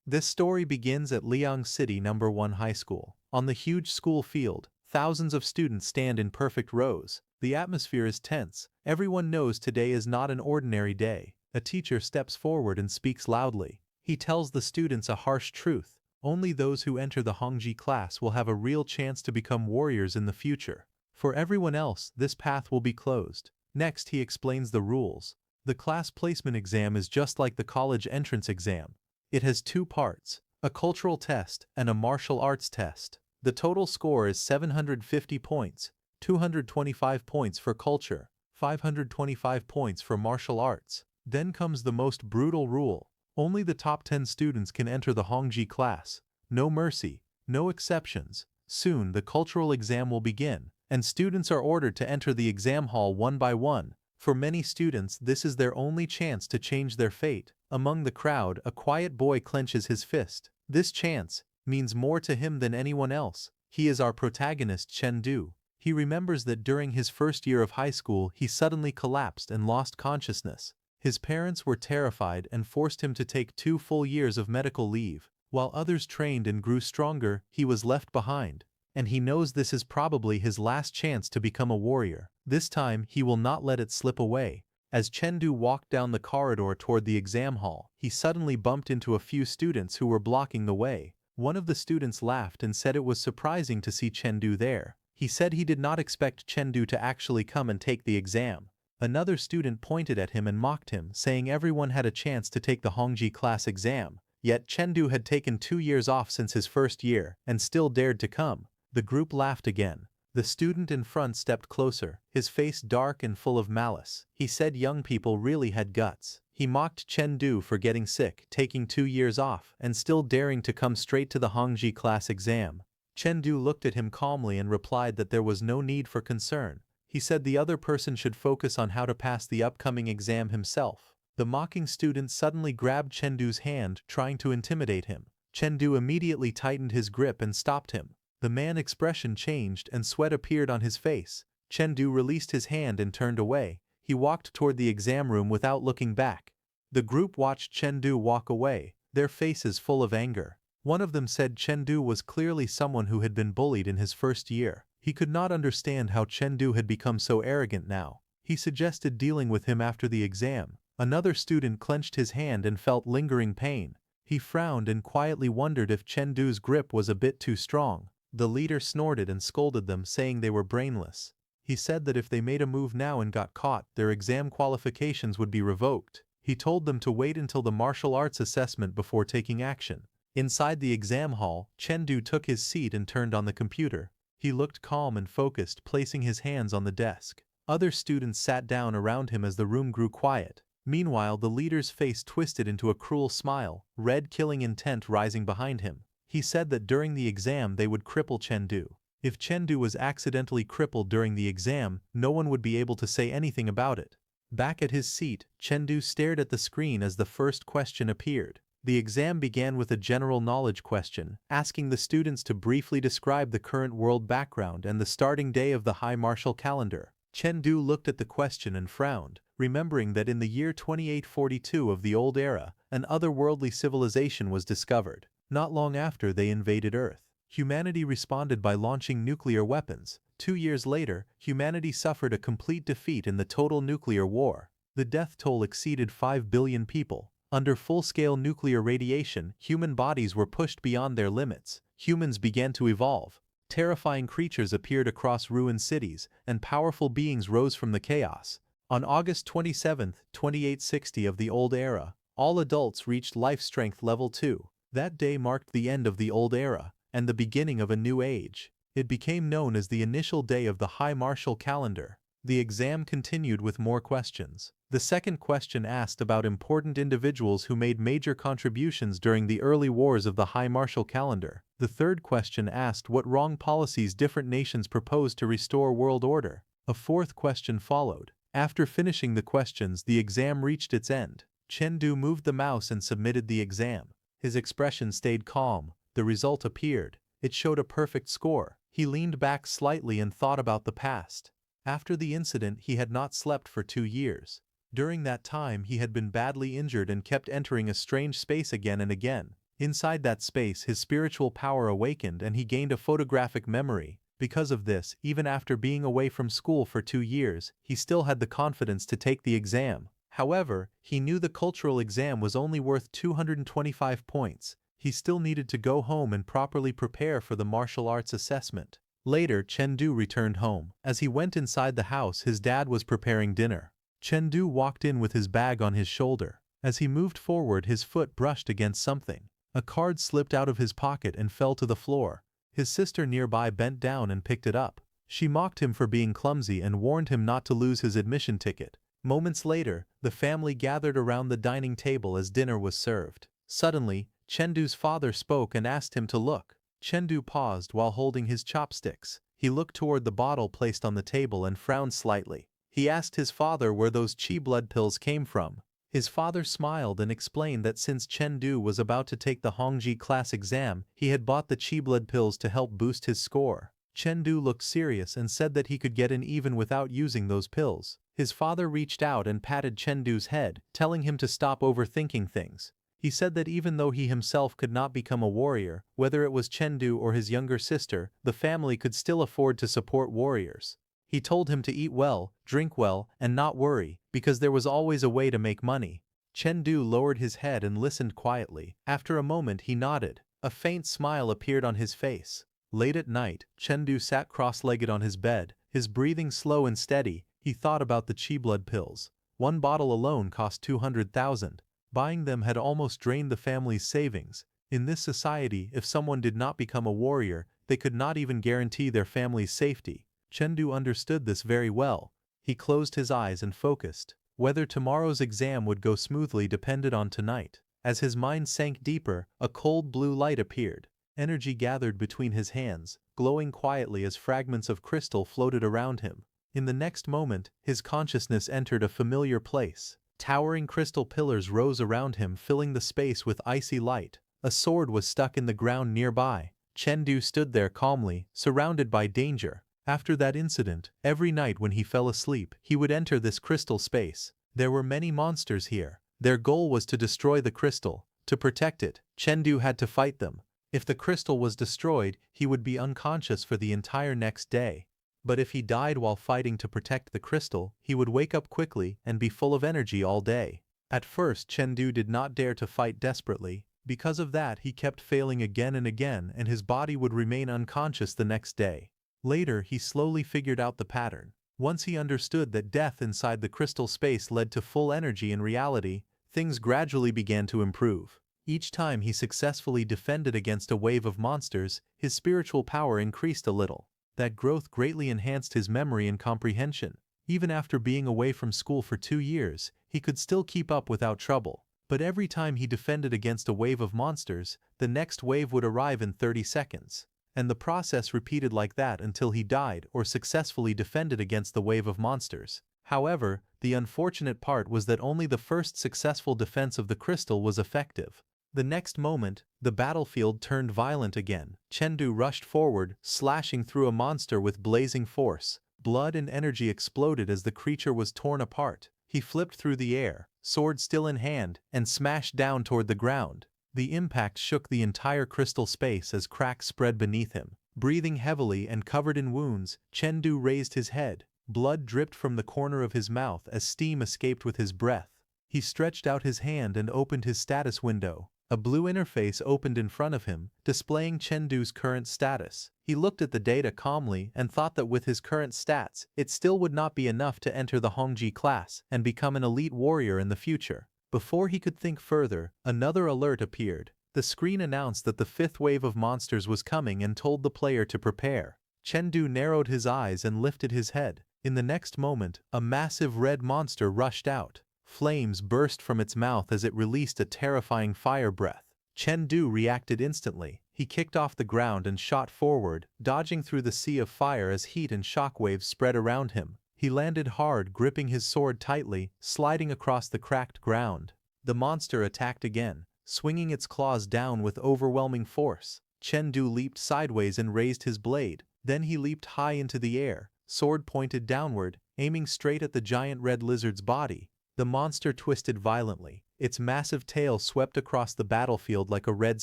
This story begins at Liang City No. 1 High School. On the huge school field, thousands of students stand in perfect rows. The atmosphere is tense. Everyone knows today is not an ordinary day. A teacher steps forward and speaks loudly. He tells the students a harsh truth. Only those who enter the Hongji class will have a real chance to become warriors in the future. For everyone else, this path will be closed. Next, he explains the rules. The class placement exam is just like the college entrance exam. It has two parts, a cultural test and a martial arts test. The total score is 750 points, 225 points for culture, 525 points for martial arts. Then comes the most brutal rule. Only the top 10 students can enter the Hongji class. No mercy, no exceptions. Soon the cultural exam will begin, and students are ordered to enter the exam hall one by one. For many students, this is their only chance to change their fate. Among the crowd, a quiet boy clenches his fist. This chance means more to him than anyone else. He is our protagonist, Chengdu. He remembers that during his first year of high school, he suddenly collapsed and lost consciousness. His parents were terrified and forced him to take 2 full years of medical leave. While others trained and grew stronger, he was left behind. And he knows this is probably his last chance to become a warrior. This time, he will not let it slip away. As Chengdu walked down the corridor toward the exam hall, he suddenly bumped into a few students who were blocking the way. One of the students laughed and said it was surprising to see Chengdu there. He said he did not expect Chengdu to actually come and take the exam. Another student pointed at him and mocked him, saying everyone had a chance to take the Hongji class exam. Yet Chengdu had taken 2 years off since his first year and still dared to come. The group laughed again. The student in front stepped closer, his face dark and full of malice. He said young people really had guts. He mocked Chengdu for getting sick, taking 2 years off, and still daring to come straight to the Hongji class exam. Chengdu looked at him calmly and replied that there was no need for concern. He said the other person should focus on how to pass the upcoming exam himself. The mocking student suddenly grabbed Chengdu's hand, trying to intimidate him. Chengdu immediately tightened his grip and stopped him. The man's expression changed and sweat appeared on his face. Chengdu released his hand and turned away. He walked toward the exam room without looking back. The group watched Chengdu walk away, their faces full of anger. One of them said Chengdu was clearly someone who had been bullied in his first year. He could not understand how Chengdu had become so arrogant now. He suggested dealing with him after the exam. Another student clenched his hand and felt lingering pain. He frowned and quietly wondered if Chengdu's grip was a bit too strong. The leader snorted and scolded them, saying they were brainless. He said that if they made a move now and got caught, their exam qualifications would be revoked. He told them to wait until the martial arts assessment before taking action. Inside the exam hall, Chengdu took his seat and turned on the computer. He looked calm and focused, placing his hands on the desk. Other students sat down around him as the room grew quiet. Meanwhile, the leader's face twisted into a cruel smile, red killing intent rising behind him. He said that during the exam they would cripple Chengdu. If Chengdu was accidentally crippled during the exam, no one would be able to say anything about it. Back at his seat, Chengdu stared at the screen as the first question appeared. The exam began with a general knowledge question, asking the students to briefly describe the current world background and the starting day of the high martial calendar. Chengdu looked at the question and frowned, remembering that in the year 2842 of the Old Era, an otherworldly civilization was discovered. Not long after, they invaded Earth. Humanity responded by launching nuclear weapons. 2 years later, humanity suffered a complete defeat in the total nuclear war. The death toll exceeded 5 billion people. Under full-scale nuclear radiation, human bodies were pushed beyond their limits. Humans began to evolve. Terrifying creatures appeared across ruined cities, and powerful beings rose from the chaos. On August 27, 2860 of the Old Era, all adults reached life strength level 2. That day marked the end of the Old Era and the beginning of a new age. It became known as the initial day of the high martial calendar. The exam continued with more questions. The second question asked about important individuals who made major contributions during the early wars of the high martial calendar. The third question asked what wrong policies different nations proposed to restore world order. A fourth question followed. After finishing the questions, the exam reached its end. Chengdu moved the mouse and submitted the exam. His expression stayed calm. The result appeared. It showed a perfect score. He leaned back slightly and thought about the past. After the incident, he had not slept for 2 years. During that time, he had been badly injured and kept entering a strange space again and again. Inside that space, his spiritual power awakened and he gained a photographic memory. Because of this, even after being away from school for 2 years, he still had the confidence to take the exam. However, he knew the cultural exam was only worth 225 points. He still needed to go home and properly prepare for the martial arts assessment. Later, Chengdu returned home. As he went inside the house, his dad was preparing dinner. Chengdu walked in with his bag on his shoulder. As he moved forward, his foot brushed against something. A card slipped out of his pocket and fell to the floor. His sister nearby bent down and picked it up. She mocked him for being clumsy and warned him not to lose his admission ticket. Moments later, the family gathered around the dining table as dinner was served. Suddenly, Chengdu's father spoke and asked him to look. Chengdu paused while holding his chopsticks. He looked toward the bottle placed on the table and frowned slightly. He asked his father where those chi blood pills came from. His father smiled and explained that since Chengdu was about to take the Hongji class exam, he had bought the chi blood pills to help boost his score. Chengdu looked serious and said that he could get in even without using those pills. His father reached out and patted Chengdu's head, telling him to stop overthinking things. He said that even though he himself could not become a warrior, whether it was Chengdu or his younger sister, the family could still afford to support warriors. He told him to eat well, drink well, and not worry, because there was always a way to make money. Chengdu lowered his head and listened quietly. After a moment he nodded. A faint smile appeared on his face. Late at night, Chengdu sat cross-legged on his bed, his breathing slow and steady. He thought about the chi blood pills. One bottle alone cost 200,000. Buying them had almost drained the family's savings. In this society, if someone did not become a warrior, they could not even guarantee their family's safety. Chengdu understood this very well. He closed his eyes and focused. Whether tomorrow's exam would go smoothly depended on tonight. As his mind sank deeper, a cold blue light appeared. Energy gathered between his hands, glowing quietly as fragments of crystal floated around him. In the next moment, his consciousness entered a familiar place. Towering crystal pillars rose around him, filling the space with icy light. A sword was stuck in the ground nearby. Chengdu stood there calmly, surrounded by danger. After that incident, every night when he fell asleep, he would enter this crystal space. There were many monsters here. Their goal was to destroy the crystal. To protect it, Chengdu had to fight them. If the crystal was destroyed, he would be unconscious for the entire next day. But if he died while fighting to protect the crystal, he would wake up quickly and be full of energy all day. At first, Chengdu did not dare to fight desperately. Because of that, he kept failing again and again, and his body would remain unconscious the next day. Later, he slowly figured out the pattern. Once he understood that death inside the crystal space led to full energy in reality, things gradually began to improve. Each time he successfully defended against a wave of monsters, his spiritual power increased a little. That growth greatly enhanced his memory and comprehension. Even after being away from school for 2 years, he could still keep up without trouble. But every time he defended against a wave of monsters, the next wave would arrive in 30 seconds. And the process repeated like that until he died or successfully defended against the wave of monsters. However, the unfortunate part was that only the first successful defense of the crystal was effective. The next moment, the battlefield turned violent again. Chengdu rushed forward, slashing through a monster with blazing force. Blood and energy exploded as the creature was torn apart. He flipped through the air, sword still in hand, and smashed down toward the ground. The impact shook the entire crystal space as cracks spread beneath him. Breathing heavily and covered in wounds, Chengdu raised his head. Blood dripped from the corner of his mouth as steam escaped with his breath. He stretched out his hand and opened his status window. A blue interface opened in front of him, displaying Chengdu's current status. He looked at the data calmly and thought that with his current stats, it still would not be enough to enter the Hongji class and become an elite warrior in the future. Before he could think further, another alert appeared. The screen announced that the 5th wave of monsters was coming and told the player to prepare. Chengdu narrowed his eyes and lifted his head. In the next moment, a massive red monster rushed out. Flames burst from its mouth as it released a terrifying fire breath. Chengdu reacted instantly. He kicked off the ground and shot forward, dodging through the sea of fire as heat and shockwaves spread around him. He landed hard, gripping his sword tightly, sliding across the cracked ground. The monster attacked again, swinging its claws down with overwhelming force. Chengdu leaped sideways and raised his blade. Then he leaped high into the air, sword pointed downward, aiming straight at the giant red lizard's body. The monster twisted violently. Its massive tail swept across the battlefield like a red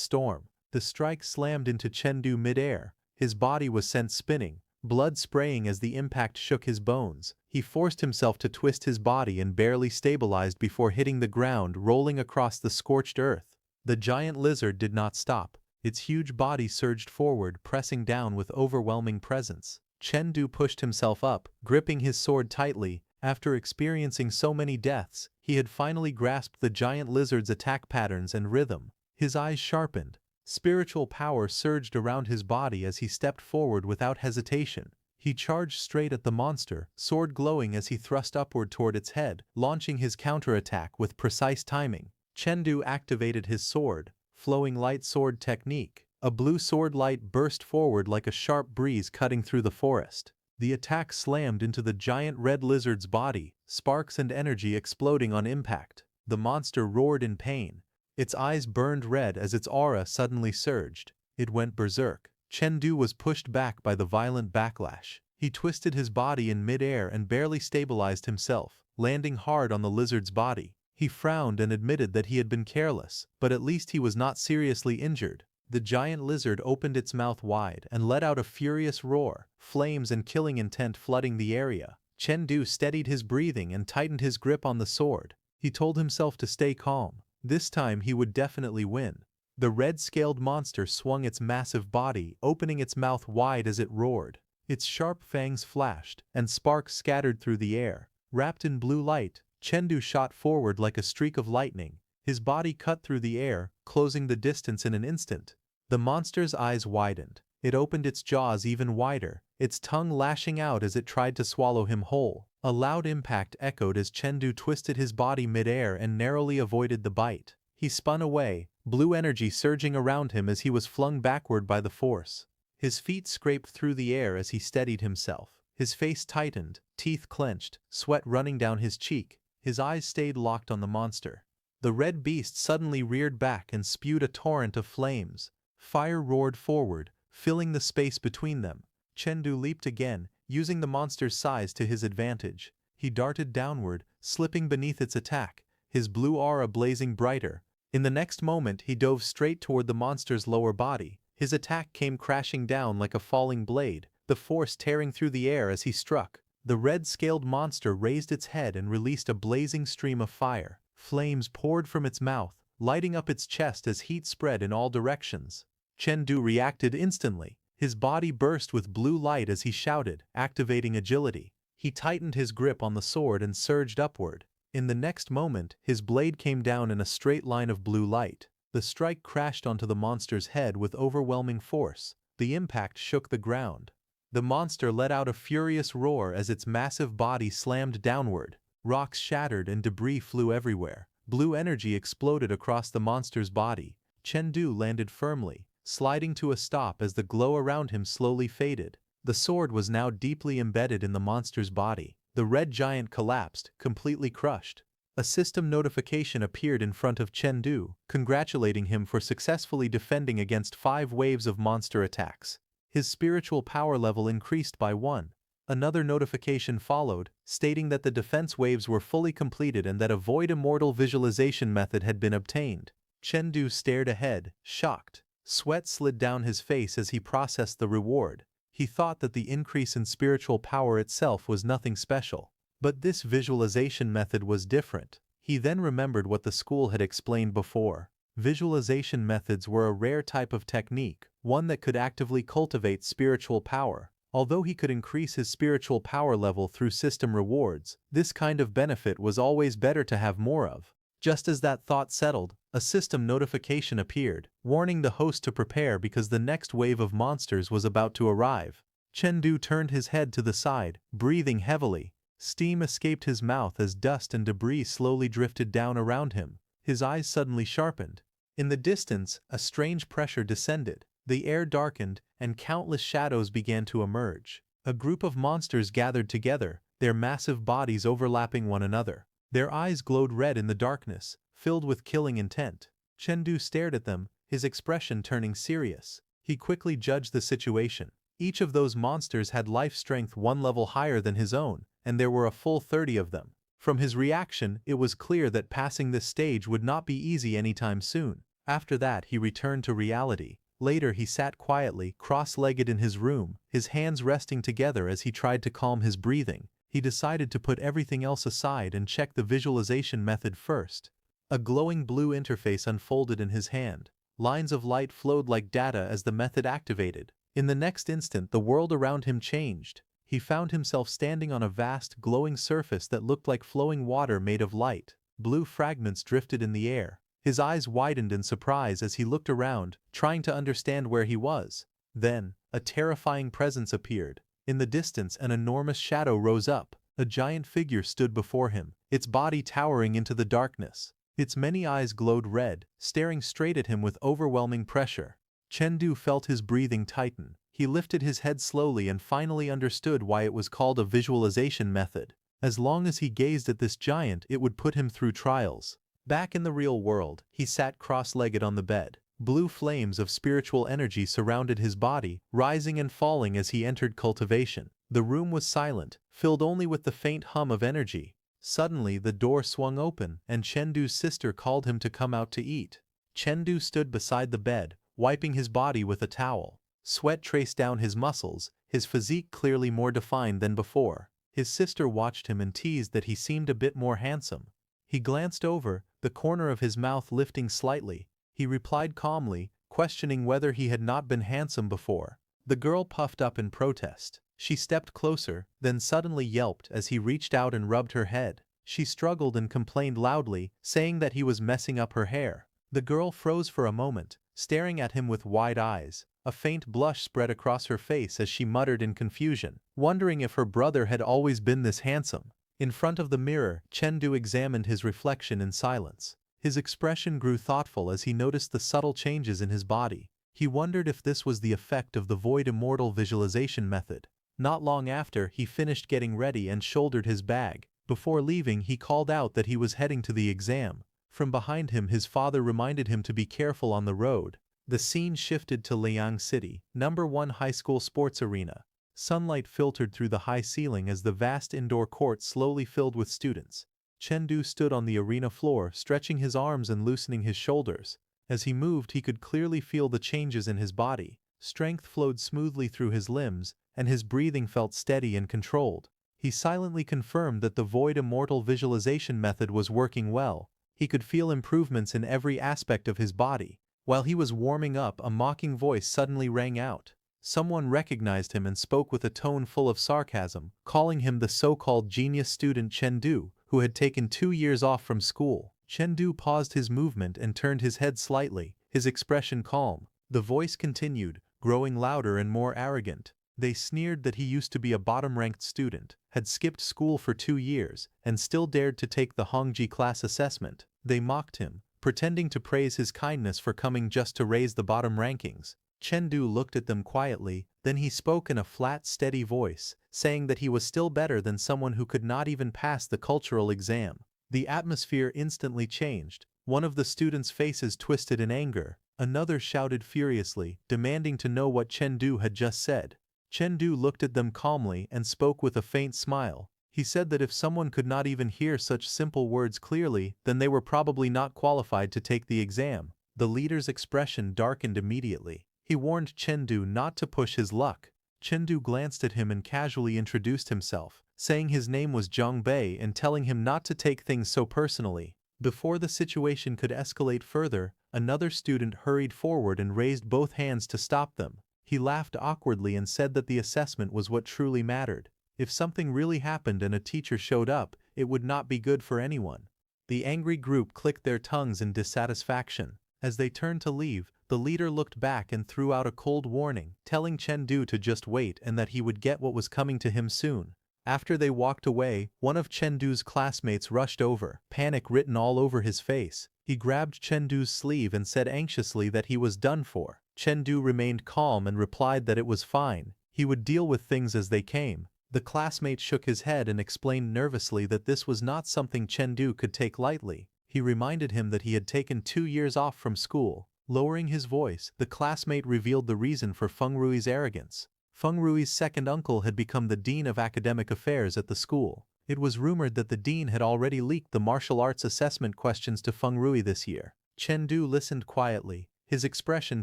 storm. The strike slammed into Chengdu midair. His body was sent spinning, blood spraying as the impact shook his bones. He forced himself to twist his body and barely stabilized before hitting the ground, rolling across the scorched earth. The giant lizard did not stop. Its huge body surged forward, pressing down with overwhelming presence. Chengdu pushed himself up, gripping his sword tightly. After experiencing so many deaths, he had finally grasped the giant lizard's attack patterns and rhythm. His eyes sharpened. Spiritual power surged around his body as he stepped forward without hesitation. He charged straight at the monster, sword glowing as he thrust upward toward its head, launching his counterattack with precise timing. Chengdu activated his sword, flowing light sword technique. A blue sword light burst forward like a sharp breeze cutting through the forest. The attack slammed into the giant red lizard's body, sparks and energy exploding on impact. The monster roared in pain. Its eyes burned red as its aura suddenly surged. It went berserk. Chengdu was pushed back by the violent backlash. He twisted his body in midair and barely stabilized himself, landing hard on the lizard's body. He frowned and admitted that he had been careless, but at least he was not seriously injured. The giant lizard opened its mouth wide and let out a furious roar, flames and killing intent flooding the area. Chengdu steadied his breathing and tightened his grip on the sword. He told himself to stay calm. This time he would definitely win. The red-scaled monster swung its massive body, opening its mouth wide as it roared. Its sharp fangs flashed, and sparks scattered through the air. Wrapped in blue light, Chengdu shot forward like a streak of lightning. His body cut through the air, closing the distance in an instant. The monster's eyes widened. It opened its jaws even wider, its tongue lashing out as it tried to swallow him whole. A loud impact echoed as Chengdu twisted his body midair and narrowly avoided the bite. He spun away, blue energy surging around him as he was flung backward by the force. His feet scraped through the air as he steadied himself. His face tightened, teeth clenched, sweat running down his cheek. His eyes stayed locked on the monster. The red beast suddenly reared back and spewed a torrent of flames. Fire roared forward, filling the space between them. Chengdu leaped again, using the monster's size to his advantage. He darted downward, slipping beneath its attack, his blue aura blazing brighter. In the next moment he dove straight toward the monster's lower body. His attack came crashing down like a falling blade, the force tearing through the air as he struck. The red-scaled monster raised its head and released a blazing stream of fire. Flames poured from its mouth, lighting up its chest as heat spread in all directions. Chengdu reacted instantly. His body burst with blue light as he shouted, activating agility. He tightened his grip on the sword and surged upward. In the next moment, his blade came down in a straight line of blue light. The strike crashed onto the monster's head with overwhelming force. The impact shook the ground. The monster let out a furious roar as its massive body slammed downward. Rocks shattered and debris flew everywhere. Blue energy exploded across the monster's body. Chengdu landed firmly, sliding to a stop as the glow around him slowly faded. The sword was now deeply embedded in the monster's body. The red giant collapsed, completely crushed. A system notification appeared in front of Chengdu, congratulating him for successfully defending against 5 waves of monster attacks. His spiritual power level increased by 1. Another notification followed, stating that the defense waves were fully completed and that a void immortal visualization method had been obtained. Chengdu stared ahead, shocked. Sweat slid down his face as he processed the reward. He thought that the increase in spiritual power itself was nothing special. But this visualization method was different. He then remembered what the school had explained before. Visualization methods were a rare type of technique, one that could actively cultivate spiritual power. Although he could increase his spiritual power level through system rewards, this kind of benefit was always better to have more of. Just as that thought settled, a system notification appeared, warning the host to prepare because the next wave of monsters was about to arrive. Chengdu turned his head to the side, breathing heavily. Steam escaped his mouth as dust and debris slowly drifted down around him. His eyes suddenly sharpened. In the distance, a strange pressure descended. The air darkened, and countless shadows began to emerge. A group of monsters gathered together, their massive bodies overlapping one another. Their eyes glowed red in the darkness, filled with killing intent. Chengdu stared at them, his expression turning serious. He quickly judged the situation. Each of those monsters had life strength 1 level higher than his own, and there were a full 30 of them. From his reaction, it was clear that passing this stage would not be easy anytime soon. After that, he returned to reality. Later, he sat quietly, cross-legged in his room, his hands resting together as he tried to calm his breathing. He decided to put everything else aside and check the visualization method first. A glowing blue interface unfolded in his hand. Lines of light flowed like data as the method activated. In the next instant, the world around him changed. He found himself standing on a vast, glowing surface that looked like flowing water made of light. Blue fragments drifted in the air. His eyes widened in surprise as he looked around, trying to understand where he was. Then, a terrifying presence appeared. In the distance, an enormous shadow rose up. A giant figure stood before him, its body towering into the darkness. Its many eyes glowed red, staring straight at him with overwhelming pressure. Chengdu felt his breathing tighten. He lifted his head slowly and finally understood why it was called a visualization method. As long as he gazed at this giant, it would put him through trials. Back in the real world, he sat cross-legged on the bed. Blue flames of spiritual energy surrounded his body, rising and falling as he entered cultivation. The room was silent, filled only with the faint hum of energy. Suddenly, the door swung open, and Chengdu's sister called him to come out to eat. Chengdu stood beside the bed, wiping his body with a towel. Sweat traced down his muscles, his physique clearly more defined than before. His sister watched him and teased that he seemed a bit more handsome. He glanced over, the corner of his mouth lifting slightly. He replied calmly, questioning whether he had not been handsome before. The girl puffed up in protest. She stepped closer, then suddenly yelped as he reached out and rubbed her head. She struggled and complained loudly, saying that he was messing up her hair. The girl froze for a moment, staring at him with wide eyes. A faint blush spread across her face as she muttered in confusion, wondering if her brother had always been this handsome. In front of the mirror, Chengdu examined his reflection in silence. His expression grew thoughtful as he noticed the subtle changes in his body. He wondered if this was the effect of the Void Immortal visualization method. Not long after, he finished getting ready and shouldered his bag. Before leaving, he called out that he was heading to the exam. From behind him, his father reminded him to be careful on the road. The scene shifted to Liang City, #1 high school sports arena. Sunlight filtered through the high ceiling as the vast indoor court slowly filled with students. Chengdu stood on the arena floor, stretching his arms and loosening his shoulders. As he moved, he could clearly feel the changes in his body. Strength flowed smoothly through his limbs, and his breathing felt steady and controlled. He silently confirmed that the Void Immortal visualization method was working well. He could feel improvements in every aspect of his body. While he was warming up, a mocking voice suddenly rang out. Someone recognized him and spoke with a tone full of sarcasm, calling him the so-called genius student Chengdu, who had taken 2 years off from school. Chengdu paused his movement and turned his head slightly, his expression calm. The voice continued, growing louder and more arrogant. They sneered that he used to be a bottom-ranked student, had skipped school for 2 years, and still dared to take the Hongji class assessment. They mocked him, pretending to praise his kindness for coming just to raise the bottom rankings. Chengdu looked at them quietly, then he spoke in a flat, steady voice, saying that he was still better than someone who could not even pass the cultural exam. The atmosphere instantly changed. One of the students' faces twisted in anger. Another shouted furiously, demanding to know what Chengdu had just said. Chengdu looked at them calmly and spoke with a faint smile. He said that if someone could not even hear such simple words clearly, then they were probably not qualified to take the exam. The leader's expression darkened immediately. He warned Chengdu not to push his luck. Chengdu glanced at him and casually introduced himself, saying his name was Zhang Bei and telling him not to take things so personally. Before the situation could escalate further, another student hurried forward and raised both hands to stop them. He laughed awkwardly and said that the assessment was what truly mattered. If something really happened and a teacher showed up, it would not be good for anyone. The angry group clicked their tongues in dissatisfaction. As they turned to leave, the leader looked back and threw out a cold warning, telling Chengdu to just wait and that he would get what was coming to him soon. After they walked away, one of Chengdu's classmates rushed over, panic written all over his face. He grabbed Chengdu's sleeve and said anxiously that he was done for. Chengdu remained calm and replied that it was fine, he would deal with things as they came. The classmate shook his head and explained nervously that this was not something Chengdu could take lightly. He reminded him that he had taken 2 years off from school. Lowering his voice, the classmate revealed the reason for Feng Rui's arrogance. Feng Rui's second uncle had become the dean of academic affairs at the school. It was rumored that the dean had already leaked the martial arts assessment questions to Feng Rui this year. Chengdu listened quietly, his expression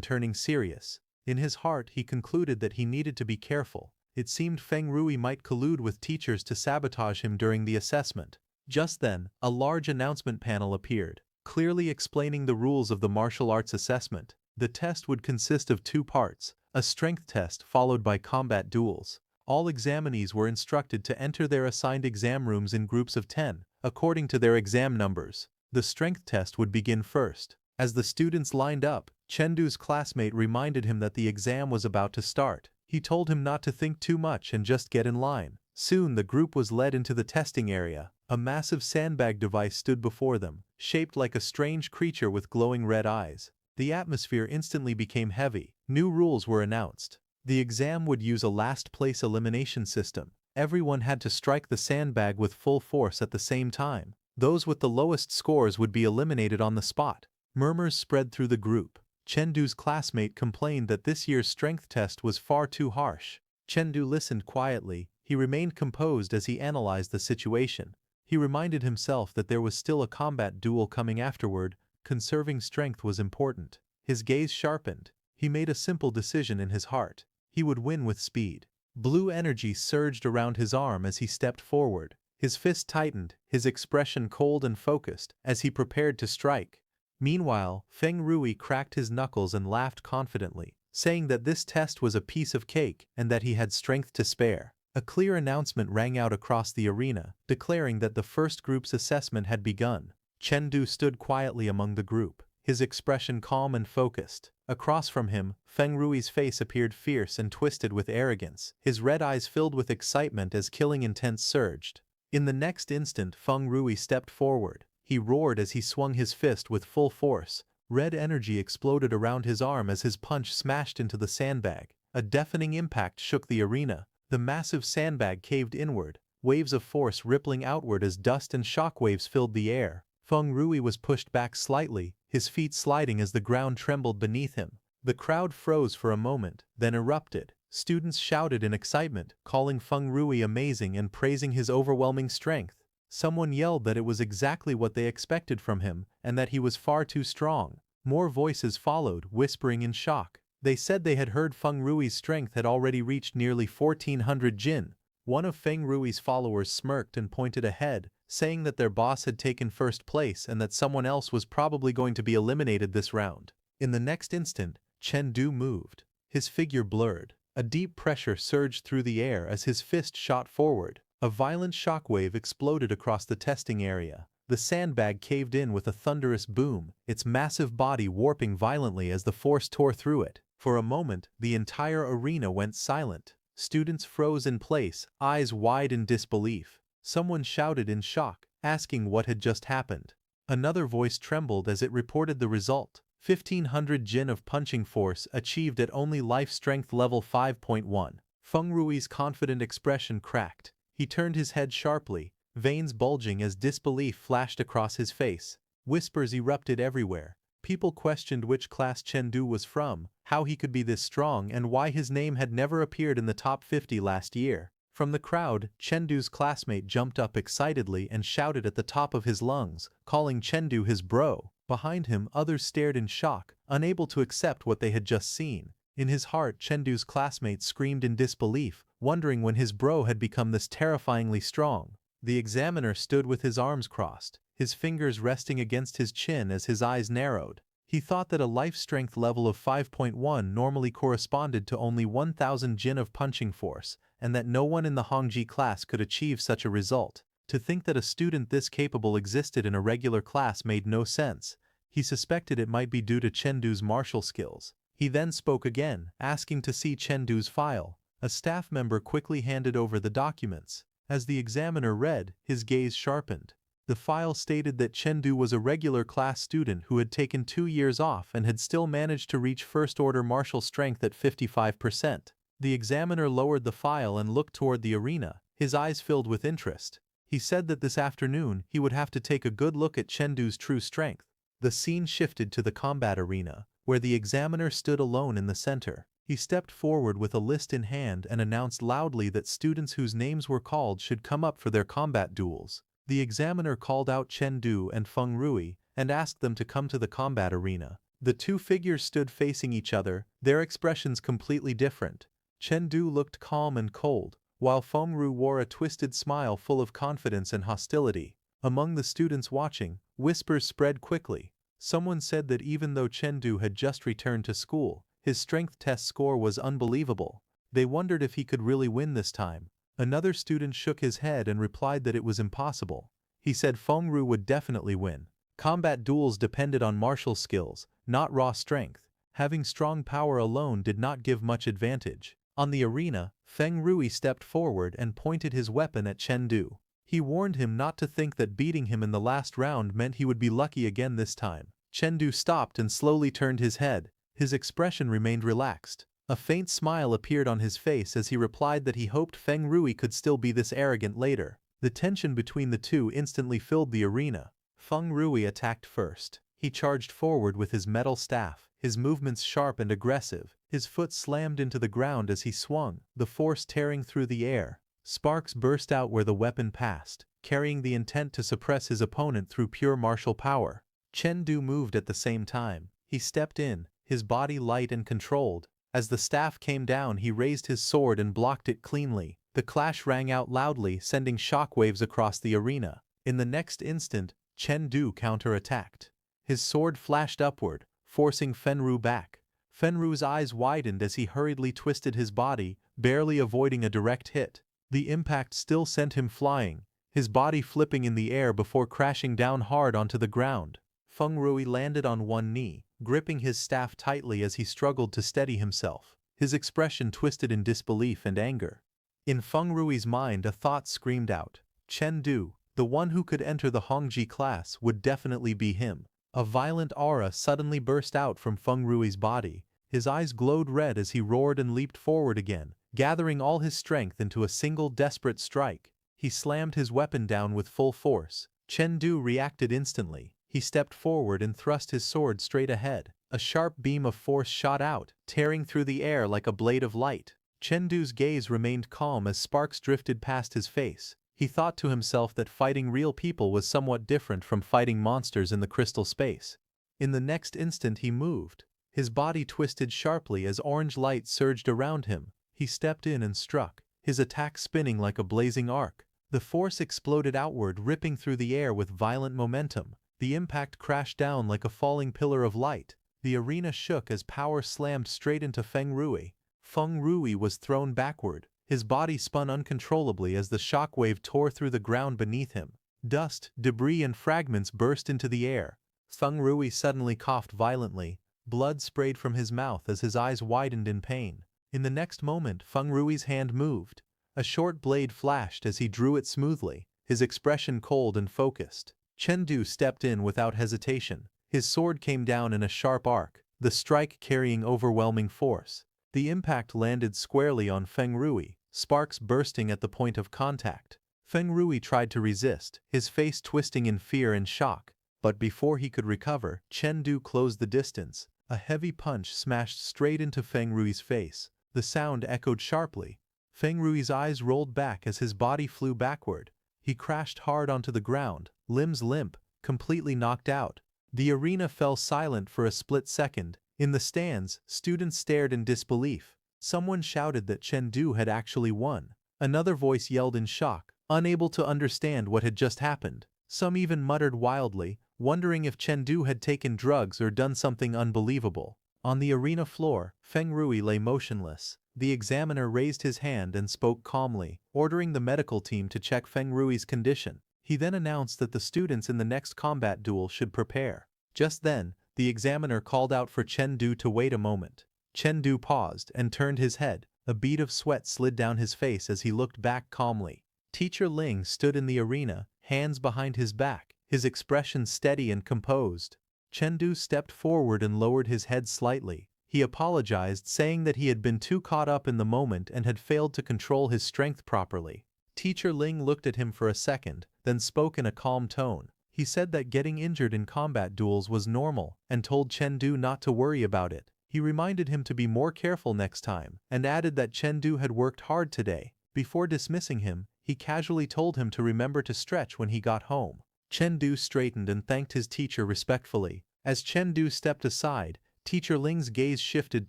turning serious. In his heart he concluded that he needed to be careful. It seemed Feng Rui might collude with teachers to sabotage him during the assessment. Just then, a large announcement panel appeared, clearly explaining the rules of the martial arts assessment. The test would consist of 2 parts, a strength test followed by combat duels. All examinees were instructed to enter their assigned exam rooms in groups of 10, according to their exam numbers. The strength test would begin first. As the students lined up, Chengdu's classmate reminded him that the exam was about to start. He told him not to think too much and just get in line. Soon the group was led into the testing area. A massive sandbag device stood before them, shaped like a strange creature with glowing red eyes. The atmosphere instantly became heavy. New rules were announced. The exam would use a last-place elimination system. Everyone had to strike the sandbag with full force at the same time. Those with the lowest scores would be eliminated on the spot. Murmurs spread through the group. Chengdu's classmate complained that this year's strength test was far too harsh. Chengdu listened quietly. He remained composed as he analyzed the situation. He reminded himself that there was still a combat duel coming afterward. Conserving strength was important. His gaze sharpened. He made a simple decision in his heart. He would win with speed. Blue energy surged around his arm as he stepped forward. His fist tightened, his expression cold and focused, as he prepared to strike. Meanwhile, Feng Rui cracked his knuckles and laughed confidently, saying that this test was a piece of cake and that he had strength to spare. A clear announcement rang out across the arena, declaring that the first group's assessment had begun. Chengdu stood quietly among the group, his expression calm and focused. Across from him, Feng Rui's face appeared fierce and twisted with arrogance, his red eyes filled with excitement as killing intent surged. In the next instant, Feng Rui stepped forward. He roared as he swung his fist with full force. Red energy exploded around his arm as his punch smashed into the sandbag. A deafening impact shook the arena. The massive sandbag caved inward, waves of force rippling outward as dust and shockwaves filled the air. Feng Rui was pushed back slightly, his feet sliding as the ground trembled beneath him. The crowd froze for a moment, then erupted. Students shouted in excitement, calling Feng Rui amazing and praising his overwhelming strength. Someone yelled that it was exactly what they expected from him and that he was far too strong. More voices followed, whispering in shock. They said they had heard Feng Rui's strength had already reached nearly 1,400 jin. One of Feng Rui's followers smirked and pointed ahead, saying that their boss had taken first place and that someone else was probably going to be eliminated this round. In the next instant, Chengdu moved. His figure blurred. A deep pressure surged through the air as his fist shot forward. A violent shockwave exploded across the testing area. The sandbag caved in with a thunderous boom, its massive body warping violently as the force tore through it. For a moment, the entire arena went silent. Students froze in place, eyes wide in disbelief. Someone shouted in shock, asking what had just happened. Another voice trembled as it reported the result. 1,500 jin of punching force achieved at only life strength level 5.1. Feng Rui's confident expression cracked. He turned his head sharply, veins bulging as disbelief flashed across his face. Whispers erupted everywhere. People questioned which class Chengdu was from, how he could be this strong and why his name had never appeared in the top 50 last year. From the crowd, Chengdu's classmate jumped up excitedly and shouted at the top of his lungs, calling Chengdu his bro. Behind him, others stared in shock, unable to accept what they had just seen. In his heart, Chengdu's classmate screamed in disbelief, wondering when his bro had become this terrifyingly strong. The examiner stood with his arms crossed, his fingers resting against his chin as his eyes narrowed. He thought that a life strength level of 5.1 normally corresponded to only 1,000 jin of punching force, and that no one in the Hongji class could achieve such a result. To think that a student this capable existed in a regular class made no sense. He suspected it might be due to Chengdu's martial skills. He then spoke again, asking to see Chengdu's file. A staff member quickly handed over the documents. As the examiner read, his gaze sharpened. The file stated that Chengdu was a regular class student who had taken 2 years off and had still managed to reach first-order martial strength at 55%. The examiner lowered the file and looked toward the arena, his eyes filled with interest. He said that this afternoon he would have to take a good look at Chengdu's true strength. The scene shifted to the combat arena, where the examiner stood alone in the center. He stepped forward with a list in hand and announced loudly that students whose names were called should come up for their combat duels. The examiner called out Chengdu and Feng Rui and asked them to come to the combat arena. The two figures stood facing each other, their expressions completely different. Chengdu looked calm and cold, while Feng Rui wore a twisted smile full of confidence and hostility. Among the students watching, whispers spread quickly. Someone said that even though Chengdu had just returned to school, his strength test score was unbelievable. They wondered if he could really win this time. Another student shook his head and replied that it was impossible. He said Feng Rui would definitely win. Combat duels depended on martial skills, not raw strength. Having strong power alone did not give much advantage. On the arena, Feng Rui stepped forward and pointed his weapon at Chengdu. He warned him not to think that beating him in the last round meant he would be lucky again this time. Chengdu stopped and slowly turned his head. His expression remained relaxed. A faint smile appeared on his face as he replied that he hoped Feng Rui could still be this arrogant later. The tension between the two instantly filled the arena. Feng Rui attacked first. He charged forward with his metal staff, his movements sharp and aggressive. His foot slammed into the ground as he swung, the force tearing through the air. Sparks burst out where the weapon passed, carrying the intent to suppress his opponent through pure martial power. Chengdu moved at the same time. He stepped in, his body light and controlled. As the staff came down, he raised his sword and blocked it cleanly. The clash rang out loudly, sending shockwaves across the arena. In the next instant, Chengdu counterattacked. His sword flashed upward, forcing Feng Rui back. Feng Rui's eyes widened as he hurriedly twisted his body, barely avoiding a direct hit. The impact still sent him flying, his body flipping in the air before crashing down hard onto the ground. Feng Rui landed on one knee, gripping his staff tightly as he struggled to steady himself, his expression twisted in disbelief and anger. In Feng Rui's mind, a thought screamed out. Chengdu, the one who could enter the Hongji class, would definitely be him. A violent aura suddenly burst out from Feng Rui's body. His eyes glowed red as he roared and leaped forward again, gathering all his strength into a single desperate strike. He slammed his weapon down with full force. Chengdu reacted instantly. He stepped forward and thrust his sword straight ahead. A sharp beam of force shot out, tearing through the air like a blade of light. Chengdu's gaze remained calm as sparks drifted past his face. He thought to himself that fighting real people was somewhat different from fighting monsters in the crystal space. In the next instant he moved. His body twisted sharply as orange light surged around him. He stepped in and struck, his attack spinning like a blazing arc. The force exploded outward, ripping through the air with violent momentum. The impact crashed down like a falling pillar of light. The arena shook as power slammed straight into Feng Rui. Feng Rui was thrown backward. His body spun uncontrollably as the shockwave tore through the ground beneath him. Dust, debris and fragments burst into the air. Feng Rui suddenly coughed violently. Blood sprayed from his mouth as his eyes widened in pain. In the next moment, Feng Rui's hand moved. A short blade flashed as he drew it smoothly, his expression cold and focused. Chengdu stepped in without hesitation. His sword came down in a sharp arc, the strike carrying overwhelming force. The impact landed squarely on Feng Rui, sparks bursting at the point of contact. Feng Rui tried to resist, his face twisting in fear and shock. But before he could recover, Chengdu closed the distance. A heavy punch smashed straight into Feng Rui's face. The sound echoed sharply. Feng Rui's eyes rolled back as his body flew backward. He crashed hard onto the ground, limbs limp, completely knocked out. The arena fell silent for a split second. In the stands, students stared in disbelief. Someone shouted that Chengdu had actually won. Another voice yelled in shock, unable to understand what had just happened. Some even muttered wildly, wondering if Chengdu had taken drugs or done something unbelievable. On the arena floor, Feng Rui lay motionless. The examiner raised his hand and spoke calmly, ordering the medical team to check Feng Rui's condition. He then announced that the students in the next combat duel should prepare. Just then, the examiner called out for Chengdu to wait a moment. Chengdu paused and turned his head. A bead of sweat slid down his face as he looked back calmly. Teacher Ling stood in the arena, hands behind his back, his expression steady and composed. Chengdu stepped forward and lowered his head slightly. He apologized, saying that he had been too caught up in the moment and had failed to control his strength properly. Teacher Ling looked at him for a second, then spoke in a calm tone. He said that getting injured in combat duels was normal and told Chengdu not to worry about it. He reminded him to be more careful next time, and added that Chengdu had worked hard today. Before dismissing him, he casually told him to remember to stretch when he got home. Chengdu straightened and thanked his teacher respectfully. As Chengdu stepped aside, Teacher Ling's gaze shifted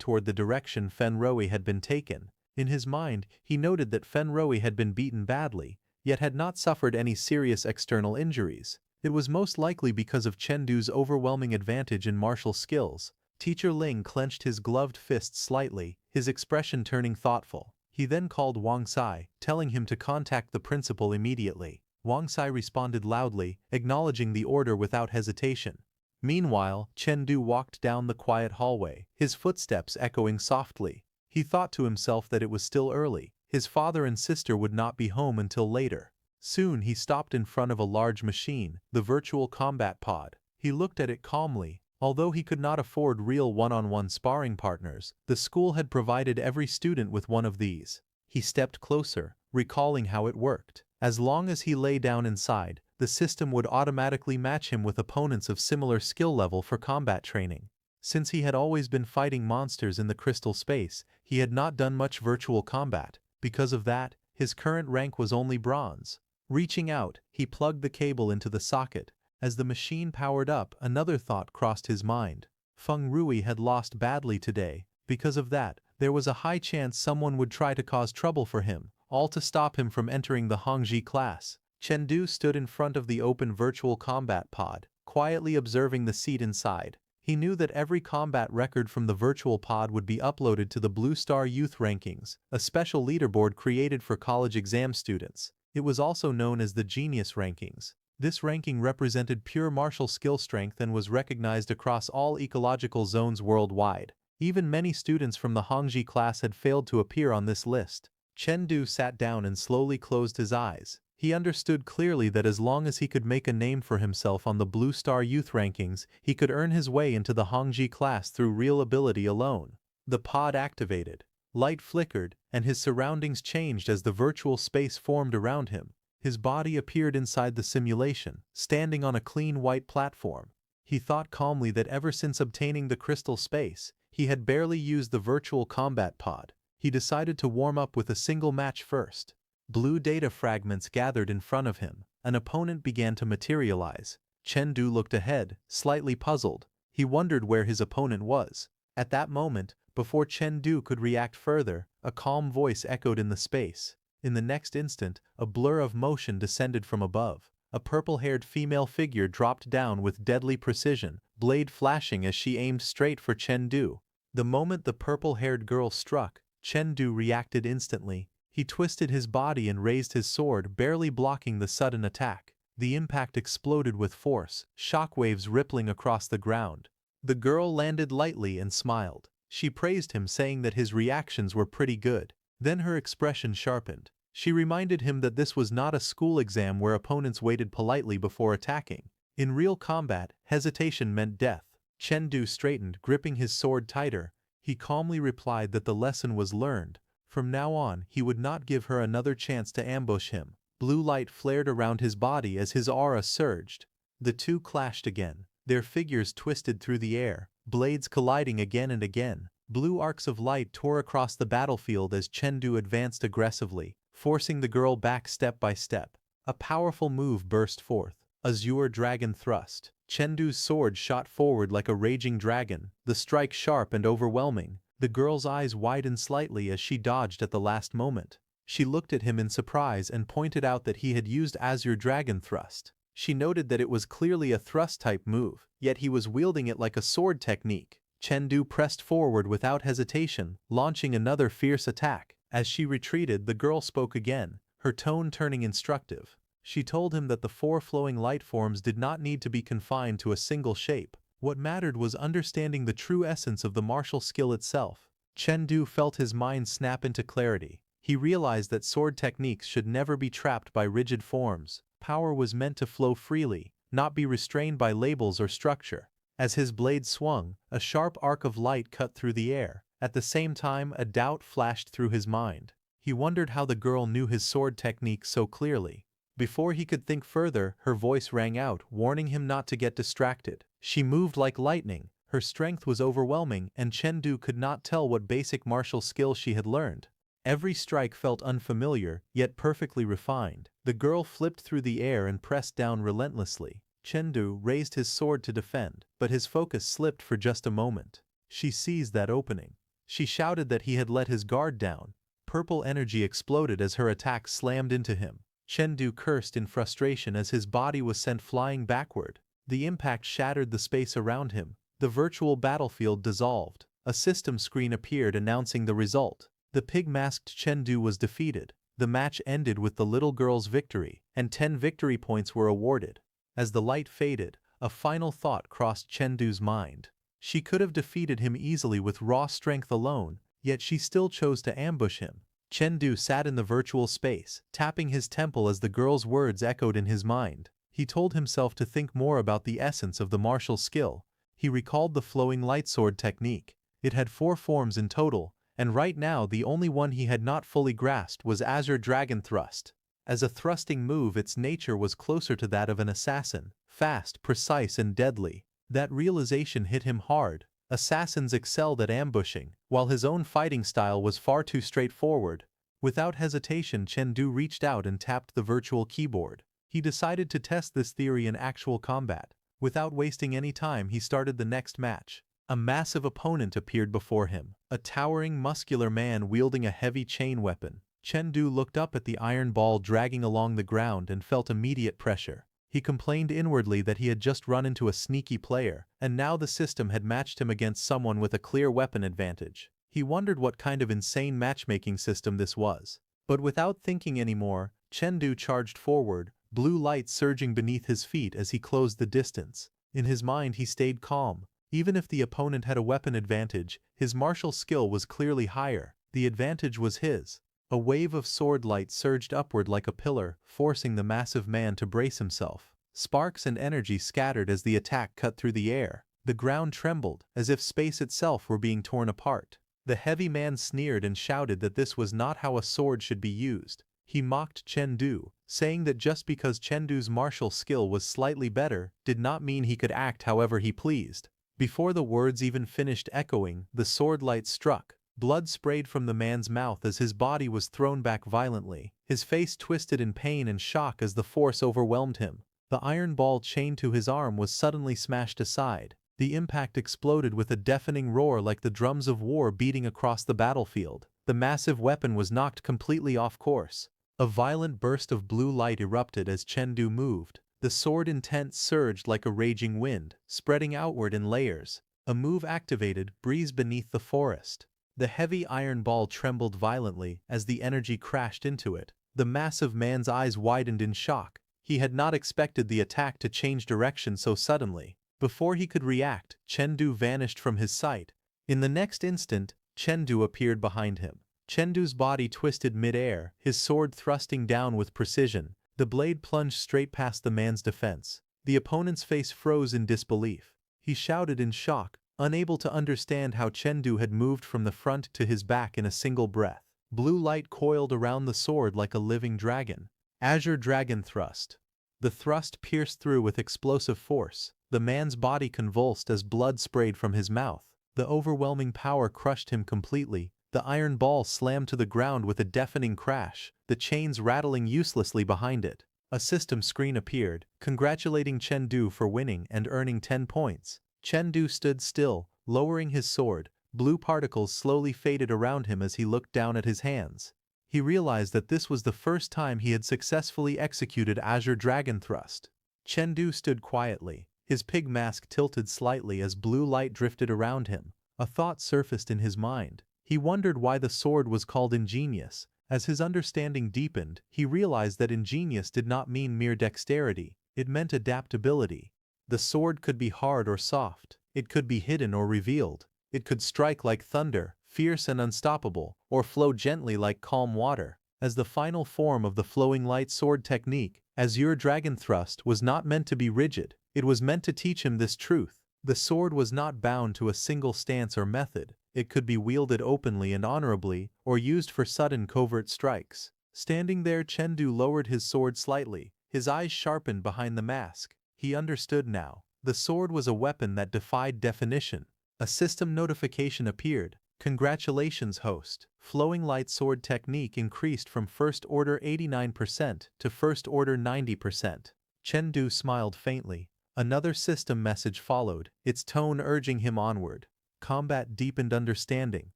toward the direction Feng Rui had been taken. In his mind, he noted that Feng Rui had been beaten badly, yet had not suffered any serious external injuries. It was most likely because of Chengdu's overwhelming advantage in martial skills. Teacher Ling clenched his gloved fist slightly, his expression turning thoughtful. He then called Wang Sai, telling him to contact the principal immediately. Wang Sai responded loudly, acknowledging the order without hesitation. Meanwhile, Chengdu walked down the quiet hallway, his footsteps echoing softly. He thought to himself that it was still early. His father and sister would not be home until later. Soon he stopped in front of a large machine, the virtual combat pod. He looked at it calmly. Although he could not afford real one-on-one sparring partners, the school had provided every student with one of these. He stepped closer, recalling how it worked. As long as he lay down inside, the system would automatically match him with opponents of similar skill level for combat training. Since he had always been fighting monsters in the crystal space, he had not done much virtual combat. Because of that, his current rank was only bronze. Reaching out, he plugged the cable into the socket. As the machine powered up, another thought crossed his mind. Feng Rui had lost badly today. Because of that, there was a high chance someone would try to cause trouble for him, all to stop him from entering the Hongji class. Chengdu stood in front of the open virtual combat pod, quietly observing the seat inside. He knew that every combat record from the virtual pod would be uploaded to the Blue Star Youth Rankings, a special leaderboard created for college exam students. It was also known as the Genius Rankings. This ranking represented pure martial skill strength and was recognized across all ecological zones worldwide. Even many students from the Hongji class had failed to appear on this list. Chengdu sat down and slowly closed his eyes. He understood clearly that as long as he could make a name for himself on the Blue Star Youth Rankings, he could earn his way into the Hongji class through real ability alone. The pod activated. Light flickered, and his surroundings changed as the virtual space formed around him. His body appeared inside the simulation, standing on a clean white platform. He thought calmly that ever since obtaining the crystal space, he had barely used the virtual combat pod. He decided to warm up with a single match first. Blue data fragments gathered in front of him. An opponent began to materialize. Chengdu looked ahead, slightly puzzled. He wondered where his opponent was. At that moment, before Chengdu could react further, a calm voice echoed in the space. In the next instant, a blur of motion descended from above. A purple-haired female figure dropped down with deadly precision, blade flashing as she aimed straight for Chengdu. The moment the purple-haired girl struck, Chengdu reacted instantly. He twisted his body and raised his sword, barely blocking the sudden attack. The impact exploded with force, shockwaves rippling across the ground. The girl landed lightly and smiled. She praised him, saying that his reactions were pretty good. Then her expression sharpened. She reminded him that this was not a school exam where opponents waited politely before attacking. In real combat, hesitation meant death. Chengdu straightened, gripping his sword tighter. He calmly replied that the lesson was learned. From now on, he would not give her another chance to ambush him. Blue light flared around his body as his aura surged. The two clashed again. Their figures twisted through the air, blades colliding again and again. Blue arcs of light tore across the battlefield as Chengdu advanced aggressively, forcing the girl back step by step. A powerful move burst forth. Azure Dragon Thrust. Chengdu's sword shot forward like a raging dragon, the strike sharp and overwhelming. The girl's eyes widened slightly as she dodged at the last moment. She looked at him in surprise and pointed out that he had used Azure Dragon Thrust. She noted that it was clearly a thrust-type move, yet he was wielding it like a sword technique. Chengdu pressed forward without hesitation, launching another fierce attack. As she retreated, the girl spoke again, her tone turning instructive. She told him that the four flowing light forms did not need to be confined to a single shape. What mattered was understanding the true essence of the martial skill itself. Chengdu felt his mind snap into clarity. He realized that sword techniques should never be trapped by rigid forms. Power was meant to flow freely, not be restrained by labels or structure. As his blade swung, a sharp arc of light cut through the air. At the same time, a doubt flashed through his mind. He wondered how the girl knew his sword technique so clearly. Before he could think further, her voice rang out, warning him not to get distracted. She moved like lightning, Her strength was overwhelming, and Chengdu could not tell what basic martial skill she had learned. Every strike felt unfamiliar, yet perfectly refined. The girl flipped through the air and pressed down relentlessly. Chengdu raised his sword to defend, but his focus slipped for just a moment. She seized that opening. She shouted that he had let his guard down. Purple energy exploded as her attack slammed into him. Chengdu cursed in frustration as his body was sent flying backward. The impact shattered the space around him. The virtual battlefield dissolved. A system screen appeared announcing the result. The pig-masked Chengdu was defeated. The match ended with the little girl's victory, and 10 victory points were awarded. As the light faded, a final thought crossed Chengdu's mind. She could have defeated him easily with raw strength alone, yet she still chose to ambush him. Chengdu sat in the virtual space, tapping his temple as the girl's words echoed in his mind. He told himself to think more about the essence of the martial skill. He recalled the flowing lightsword technique. It had 4 forms in total, and right now the only one he had not fully grasped was Azure Dragon Thrust. As a thrusting move, its nature was closer to that of an assassin, fast, precise, and deadly. That realization hit him hard. Assassins excelled at ambushing, while his own fighting style was far too straightforward. Without hesitation, Chengdu reached out and tapped the virtual keyboard. He decided to test this theory in actual combat. Without wasting any time, he started the next match. A massive opponent appeared before him, a towering, muscular man wielding a heavy chain weapon. Chengdu looked up at the iron ball dragging along the ground and felt immediate pressure. He complained inwardly that he had just run into a sneaky player, and now the system had matched him against someone with a clear weapon advantage. He wondered what kind of insane matchmaking system this was. But without thinking anymore, Chengdu charged forward, blue light surging beneath his feet as he closed the distance. In his mind he stayed calm. Even if the opponent had a weapon advantage, his martial skill was clearly higher. The advantage was his. A wave of sword light surged upward like a pillar, forcing the massive man to brace himself. Sparks and energy scattered as the attack cut through the air. The ground trembled, as if space itself were being torn apart. The heavy man sneered and shouted that this was not how a sword should be used. He mocked Chengdu, saying that just because Chengdu's martial skill was slightly better, did not mean he could act however he pleased. Before the words even finished echoing, the sword light struck. Blood sprayed from the man's mouth as his body was thrown back violently. His face twisted in pain and shock as the force overwhelmed him. The iron ball chained to his arm was suddenly smashed aside. The impact exploded with a deafening roar like the drums of war beating across the battlefield. The massive weapon was knocked completely off course. A violent burst of blue light erupted as Chengdu moved. The sword intent surged like a raging wind, spreading outward in layers. A move activated, breeze beneath the forest. The heavy iron ball trembled violently as the energy crashed into it. The massive man's eyes widened in shock. He had not expected the attack to change direction so suddenly. Before he could react, Chengdu vanished from his sight. In the next instant, Chengdu appeared behind him. Chengdu's body twisted mid-air, his sword thrusting down with precision. The blade plunged straight past the man's defense. The opponent's face froze in disbelief. He shouted in shock, unable to understand how Chengdu had moved from the front to his back in a single breath. Blue light coiled around the sword like a living dragon. Azure Dragon Thrust. The thrust pierced through with explosive force. The man's body convulsed as blood sprayed from his mouth. The overwhelming power crushed him completely. The iron ball slammed to the ground with a deafening crash, the chains rattling uselessly behind it. A system screen appeared, congratulating Chengdu for winning and earning 10 points. Chengdu stood still, lowering his sword. Blue particles slowly faded around him as he looked down at his hands. He realized that this was the first time he had successfully executed Azure Dragon Thrust. Chengdu stood quietly, his pig mask tilted slightly as blue light drifted around him. A thought surfaced in his mind. He wondered why the sword was called ingenious. As his understanding deepened, he realized that ingenious did not mean mere dexterity, it meant adaptability. The sword could be hard or soft, it could be hidden or revealed, it could strike like thunder, fierce and unstoppable, or flow gently like calm water. As the final form of the flowing light sword technique, Azure Dragon Thrust was not meant to be rigid, it was meant to teach him this truth. The sword was not bound to a single stance or method. It could be wielded openly and honorably, or used for sudden covert strikes. Standing there, Chengdu lowered his sword slightly, his eyes sharpened behind the mask. He understood now. The sword was a weapon that defied definition. A system notification appeared. Congratulations, host. Flowing light sword technique increased from first order 89% to first order 90%. Chengdu smiled faintly. Another system message followed, its tone urging him onward. Combat deepened understanding.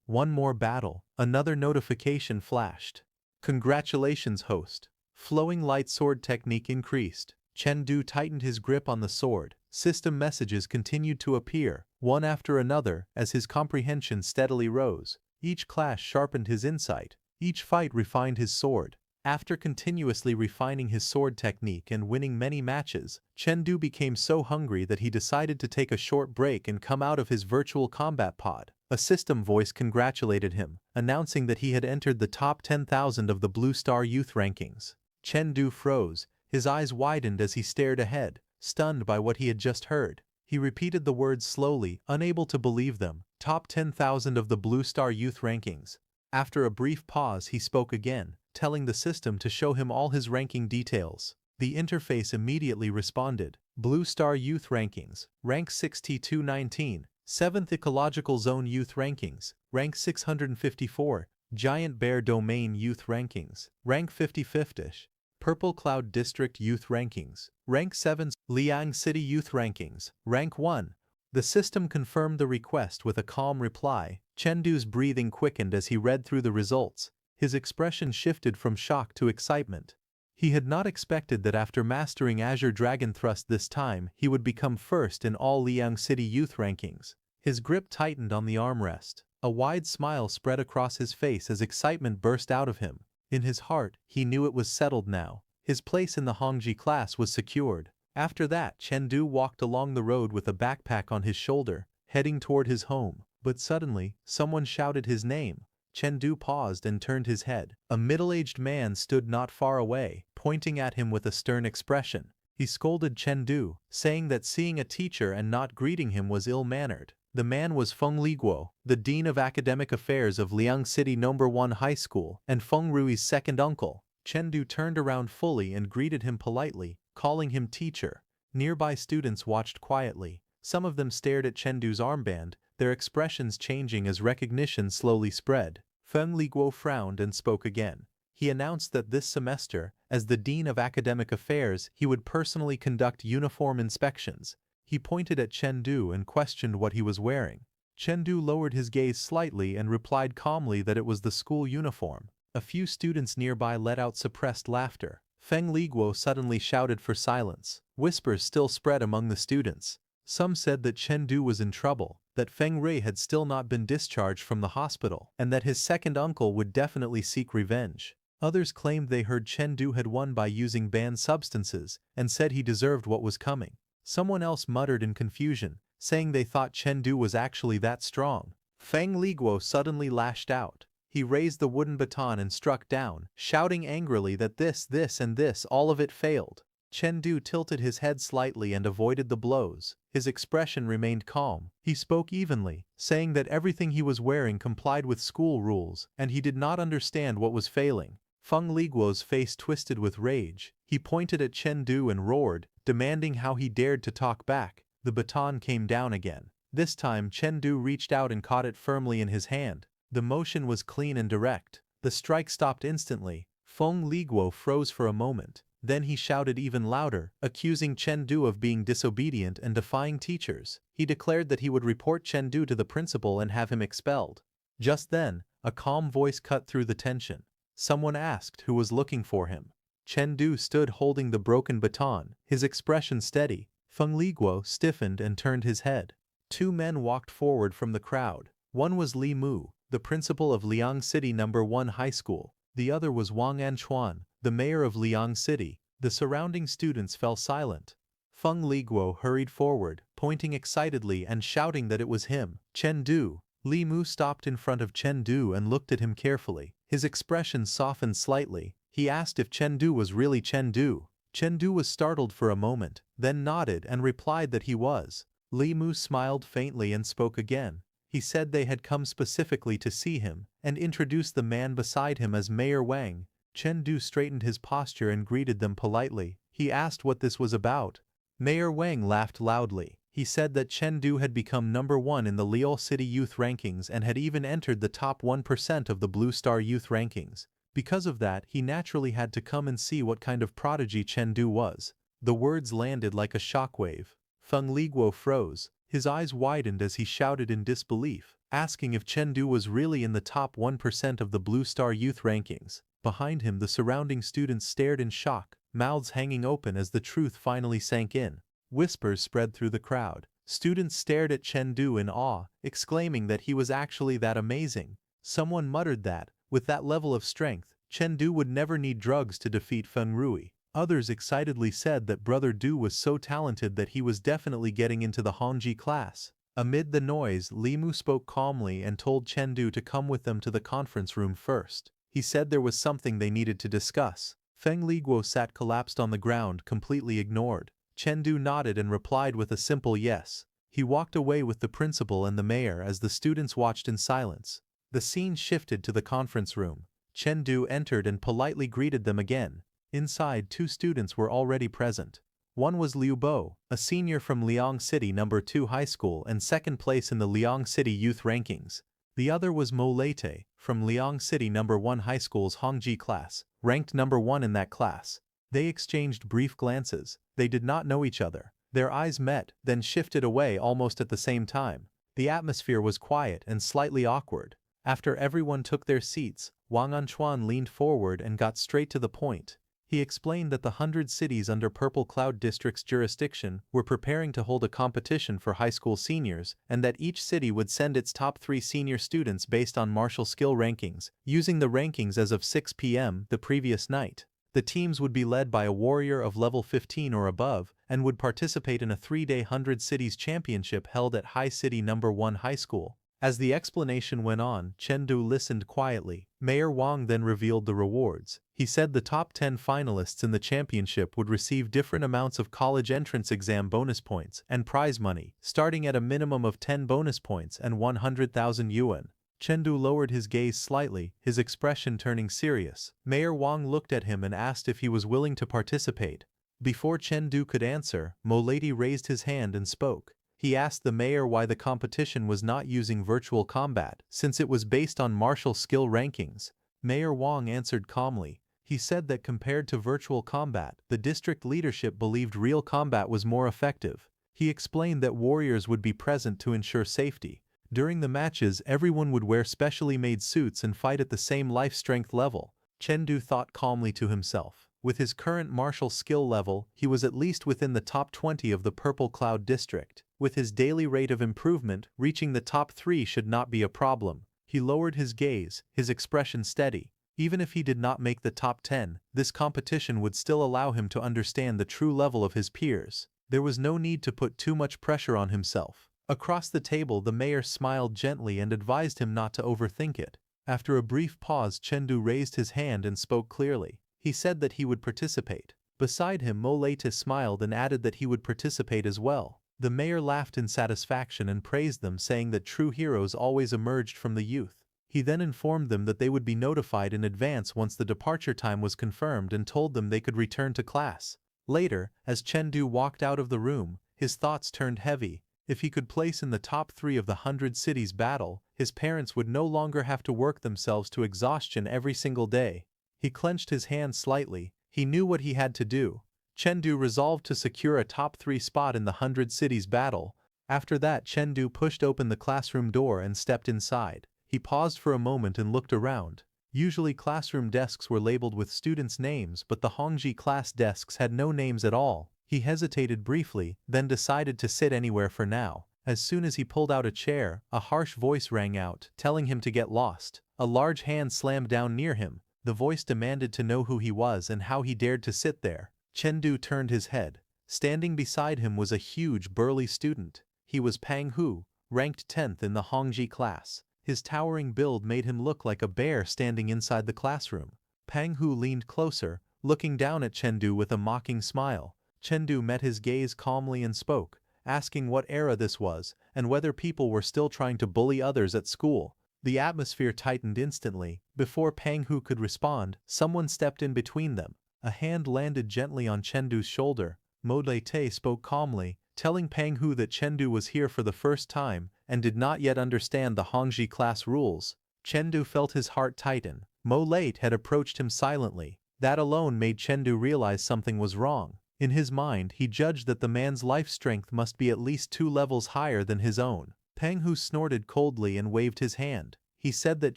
One more battle. Another notification flashed. Congratulations, host. Flowing light sword technique increased. Chengdu tightened his grip on the sword. System messages continued to appear, one after another, as his comprehension steadily rose. Each clash sharpened his insight. Each fight refined his sword. After continuously refining his sword technique and winning many matches, Chengdu became so hungry that he decided to take a short break and come out of his virtual combat pod. A system voice congratulated him, announcing that he had entered the top 10,000 of the Blue Star Youth rankings. Chengdu froze, his eyes widened as he stared ahead, stunned by what he had just heard. He repeated the words slowly, unable to believe them. Top 10,000 of the Blue Star Youth rankings. After a brief pause, he spoke again, telling the system to show him all his ranking details. The interface immediately responded. Blue Star Youth rankings, rank 6219, 7th Ecological Zone Youth rankings, rank 654, Giant Bear Domain Youth rankings, rank 55ish. Purple Cloud District Youth rankings, rank 7, Liang City Youth rankings, rank 1. The system confirmed the request with a calm reply. Chengdu's breathing quickened as he read through the results. His expression shifted from shock to excitement. He had not expected that after mastering Azure Dragon Thrust this time, he would become first in all Liang City Youth rankings. His grip tightened on the armrest. A wide smile spread across his face as excitement burst out of him. In his heart, he knew it was settled now. His place in the Hongji class was secured. After that, Chengdu walked along the road with a backpack on his shoulder, heading toward his home. But suddenly, someone shouted his name. Chengdu paused and turned his head. A middle-aged man stood not far away, pointing at him with a stern expression. He scolded Chengdu, saying that seeing a teacher and not greeting him was ill-mannered. The man was Feng Rui, the Dean of Academic Affairs of Liang City No. 1 High School and Feng Rui's second uncle. Chengdu turned around fully and greeted him politely, calling him teacher. Nearby students watched quietly. Some of them stared at Chengdu's armband, their expressions changing as recognition slowly spread. Feng Rui frowned and spoke again. He announced that this semester, as the Dean of Academic Affairs, he would personally conduct uniform inspections. He pointed at Chengdu and questioned what he was wearing. Chengdu lowered his gaze slightly and replied calmly that it was the school uniform. A few students nearby let out suppressed laughter. Feng Rui suddenly shouted for silence. Whispers still spread among the students. Some said that Chengdu was in trouble, that Feng Rui had still not been discharged from the hospital, and that his second uncle would definitely seek revenge. Others claimed they heard Chengdu had won by using banned substances, and said he deserved what was coming. Someone else muttered in confusion, saying they thought Chengdu was actually that strong. Feng Rui suddenly lashed out. He raised the wooden baton and struck down, shouting angrily that this, and this, all of it failed. Chengdu tilted his head slightly and avoided the blows. His expression remained calm. He spoke evenly, saying that everything he was wearing complied with school rules, and he did not understand what was failing. Feng Rui's face twisted with rage. He pointed at Chengdu and roared, demanding how he dared to talk back. The baton came down again. This time Chengdu reached out and caught it firmly in his hand. The motion was clean and direct. The strike stopped instantly. Feng Rui froze for a moment. Then he shouted even louder, accusing Chengdu of being disobedient and defying teachers. He declared that he would report Chengdu to the principal and have him expelled. Just then, a calm voice cut through the tension. Someone asked who was looking for him. Chengdu stood holding the broken baton, his expression steady. Feng Rui stiffened and turned his head. Two men walked forward from the crowd. One was Li Mu, the principal of Liang City No. 1 High School. The other was Wang Anchuan, the mayor of Liang City. The surrounding students fell silent. Feng Rui hurried forward, pointing excitedly and shouting that it was him. Chengdu. Li Mu stopped in front of Chengdu and looked at him carefully. His expression softened slightly. He asked if Chengdu was really Chengdu. Chengdu was startled for a moment, then nodded and replied that he was. Li Mu smiled faintly and spoke again. He said they had come specifically to see him, and introduced the man beside him as Mayor Wang. Chengdu straightened his posture and greeted them politely. He asked what this was about. Mayor Wang laughed loudly. He said that Chengdu had become #1 in the Liao City Youth Rankings and had even entered the top 1% of the Blue Star Youth Rankings. Because of that, he naturally had to come and see what kind of prodigy Chengdu was. The words landed like a shockwave. Feng Liguo froze. His eyes widened as he shouted in disbelief, asking if Chengdu was really in the top 1% of the Blue Star Youth Rankings. Behind him, the surrounding students stared in shock, mouths hanging open as the truth finally sank in. Whispers spread through the crowd. Students stared at Chengdu in awe, exclaiming that he was actually that amazing. Someone muttered that, with that level of strength, Chengdu would never need drugs to defeat Feng Rui. Others excitedly said that Brother Du was so talented that he was definitely getting into the Hongji class. Amid the noise, Limu spoke calmly and told Chengdu to come with them to the conference room first. He said there was something they needed to discuss. Feng Liguo sat collapsed on the ground, completely ignored. Chengdu nodded and replied with a simple yes. He walked away with the principal and the mayor as the students watched in silence. The scene shifted to the conference room. Chengdu entered and politely greeted them again. Inside, 2 students were already present. One was Liu Bo, a senior from Liang City #2 High School and second place in the Liang City Youth Rankings. The other was Mo Leite, from Liang City #1 High School's Hongji class, ranked #1 in that class. They exchanged brief glances. They did not know each other. Their eyes met, then shifted away almost at the same time. The atmosphere was quiet and slightly awkward. After everyone took their seats, Wang Anchuan leaned forward and got straight to the point. He explained that the 100 cities under Purple Cloud District's jurisdiction were preparing to hold a competition for high school seniors, and that each city would send its top 3 senior students based on martial skill rankings, using the rankings as of 6 p.m. the previous night. The teams would be led by a warrior of level 15 or above, and would participate in a 3-day 100 cities championship held at High City #1 High School. As the explanation went on, Chengdu listened quietly. Mayor Wang then revealed the rewards. He said the top 10 finalists in the championship would receive different amounts of college entrance exam bonus points and prize money, starting at a minimum of 10 bonus points and 100,000 yuan. Chengdu lowered his gaze slightly, his expression turning serious. Mayor Wang looked at him and asked if he was willing to participate. Before Chengdu could answer, Molady raised his hand and spoke. He asked the mayor why the competition was not using virtual combat, since it was based on martial skill rankings. Mayor Wang answered calmly. He said that compared to virtual combat, the district leadership believed real combat was more effective. He explained that warriors would be present to ensure safety. During the matches, everyone would wear specially made suits and fight at the same life strength level. Chengdu thought calmly to himself. With his current martial skill level, he was at least within the top 20 of the Purple Cloud District. With his daily rate of improvement, reaching the top 3 should not be a problem. He lowered his gaze, his expression steady. Even if he did not make the top 10, this competition would still allow him to understand the true level of his peers. There was no need to put too much pressure on himself. Across the table, the mayor smiled gently and advised him not to overthink it. After a brief pause, Chengdu raised his hand and spoke clearly. He said that he would participate. Beside him, Molate smiled and added that he would participate as well. The mayor laughed in satisfaction and praised them, saying that true heroes always emerged from the youth. He then informed them that they would be notified in advance once the departure time was confirmed and told them they could return to class. Later, as Chengdu walked out of the room, his thoughts turned heavy. If he could place in the top 3 of the 100 cities battle, his parents would no longer have to work themselves to exhaustion every single day. He clenched his hand slightly. He knew what he had to do. Chengdu resolved to secure a top 3 spot in the 100 cities battle. After that, Chengdu pushed open the classroom door and stepped inside. He paused for a moment and looked around. Usually classroom desks were labeled with students' names, but the Hongji class desks had no names at all. He hesitated briefly, then decided to sit anywhere for now. As soon as he pulled out a chair, a harsh voice rang out, telling him to get lost. A large hand slammed down near him. The voice demanded to know who he was and how he dared to sit there. Chengdu turned his head. Standing beside him was a huge, burly student. He was Pang Hu, ranked 10th in the Hongji class. His towering build made him look like a bear standing inside the classroom. Pang Hu leaned closer, looking down at Chengdu with a mocking smile. Chengdu met his gaze calmly and spoke, asking what era this was and whether people were still trying to bully others at school. The atmosphere tightened instantly. Before Pang Hu could respond, someone stepped in between them. A hand landed gently on Chengdu's shoulder. Mo Leite spoke calmly, telling Peng Hu that Chengdu was here for the first time and did not yet understand the Hongji class rules. Chengdu felt his heart tighten. Mo Late had approached him silently. That alone made Chengdu realize something was wrong. In his mind, he judged that the man's life strength must be at least 2 levels higher than his own. Peng Hu snorted coldly and waved his hand. He said that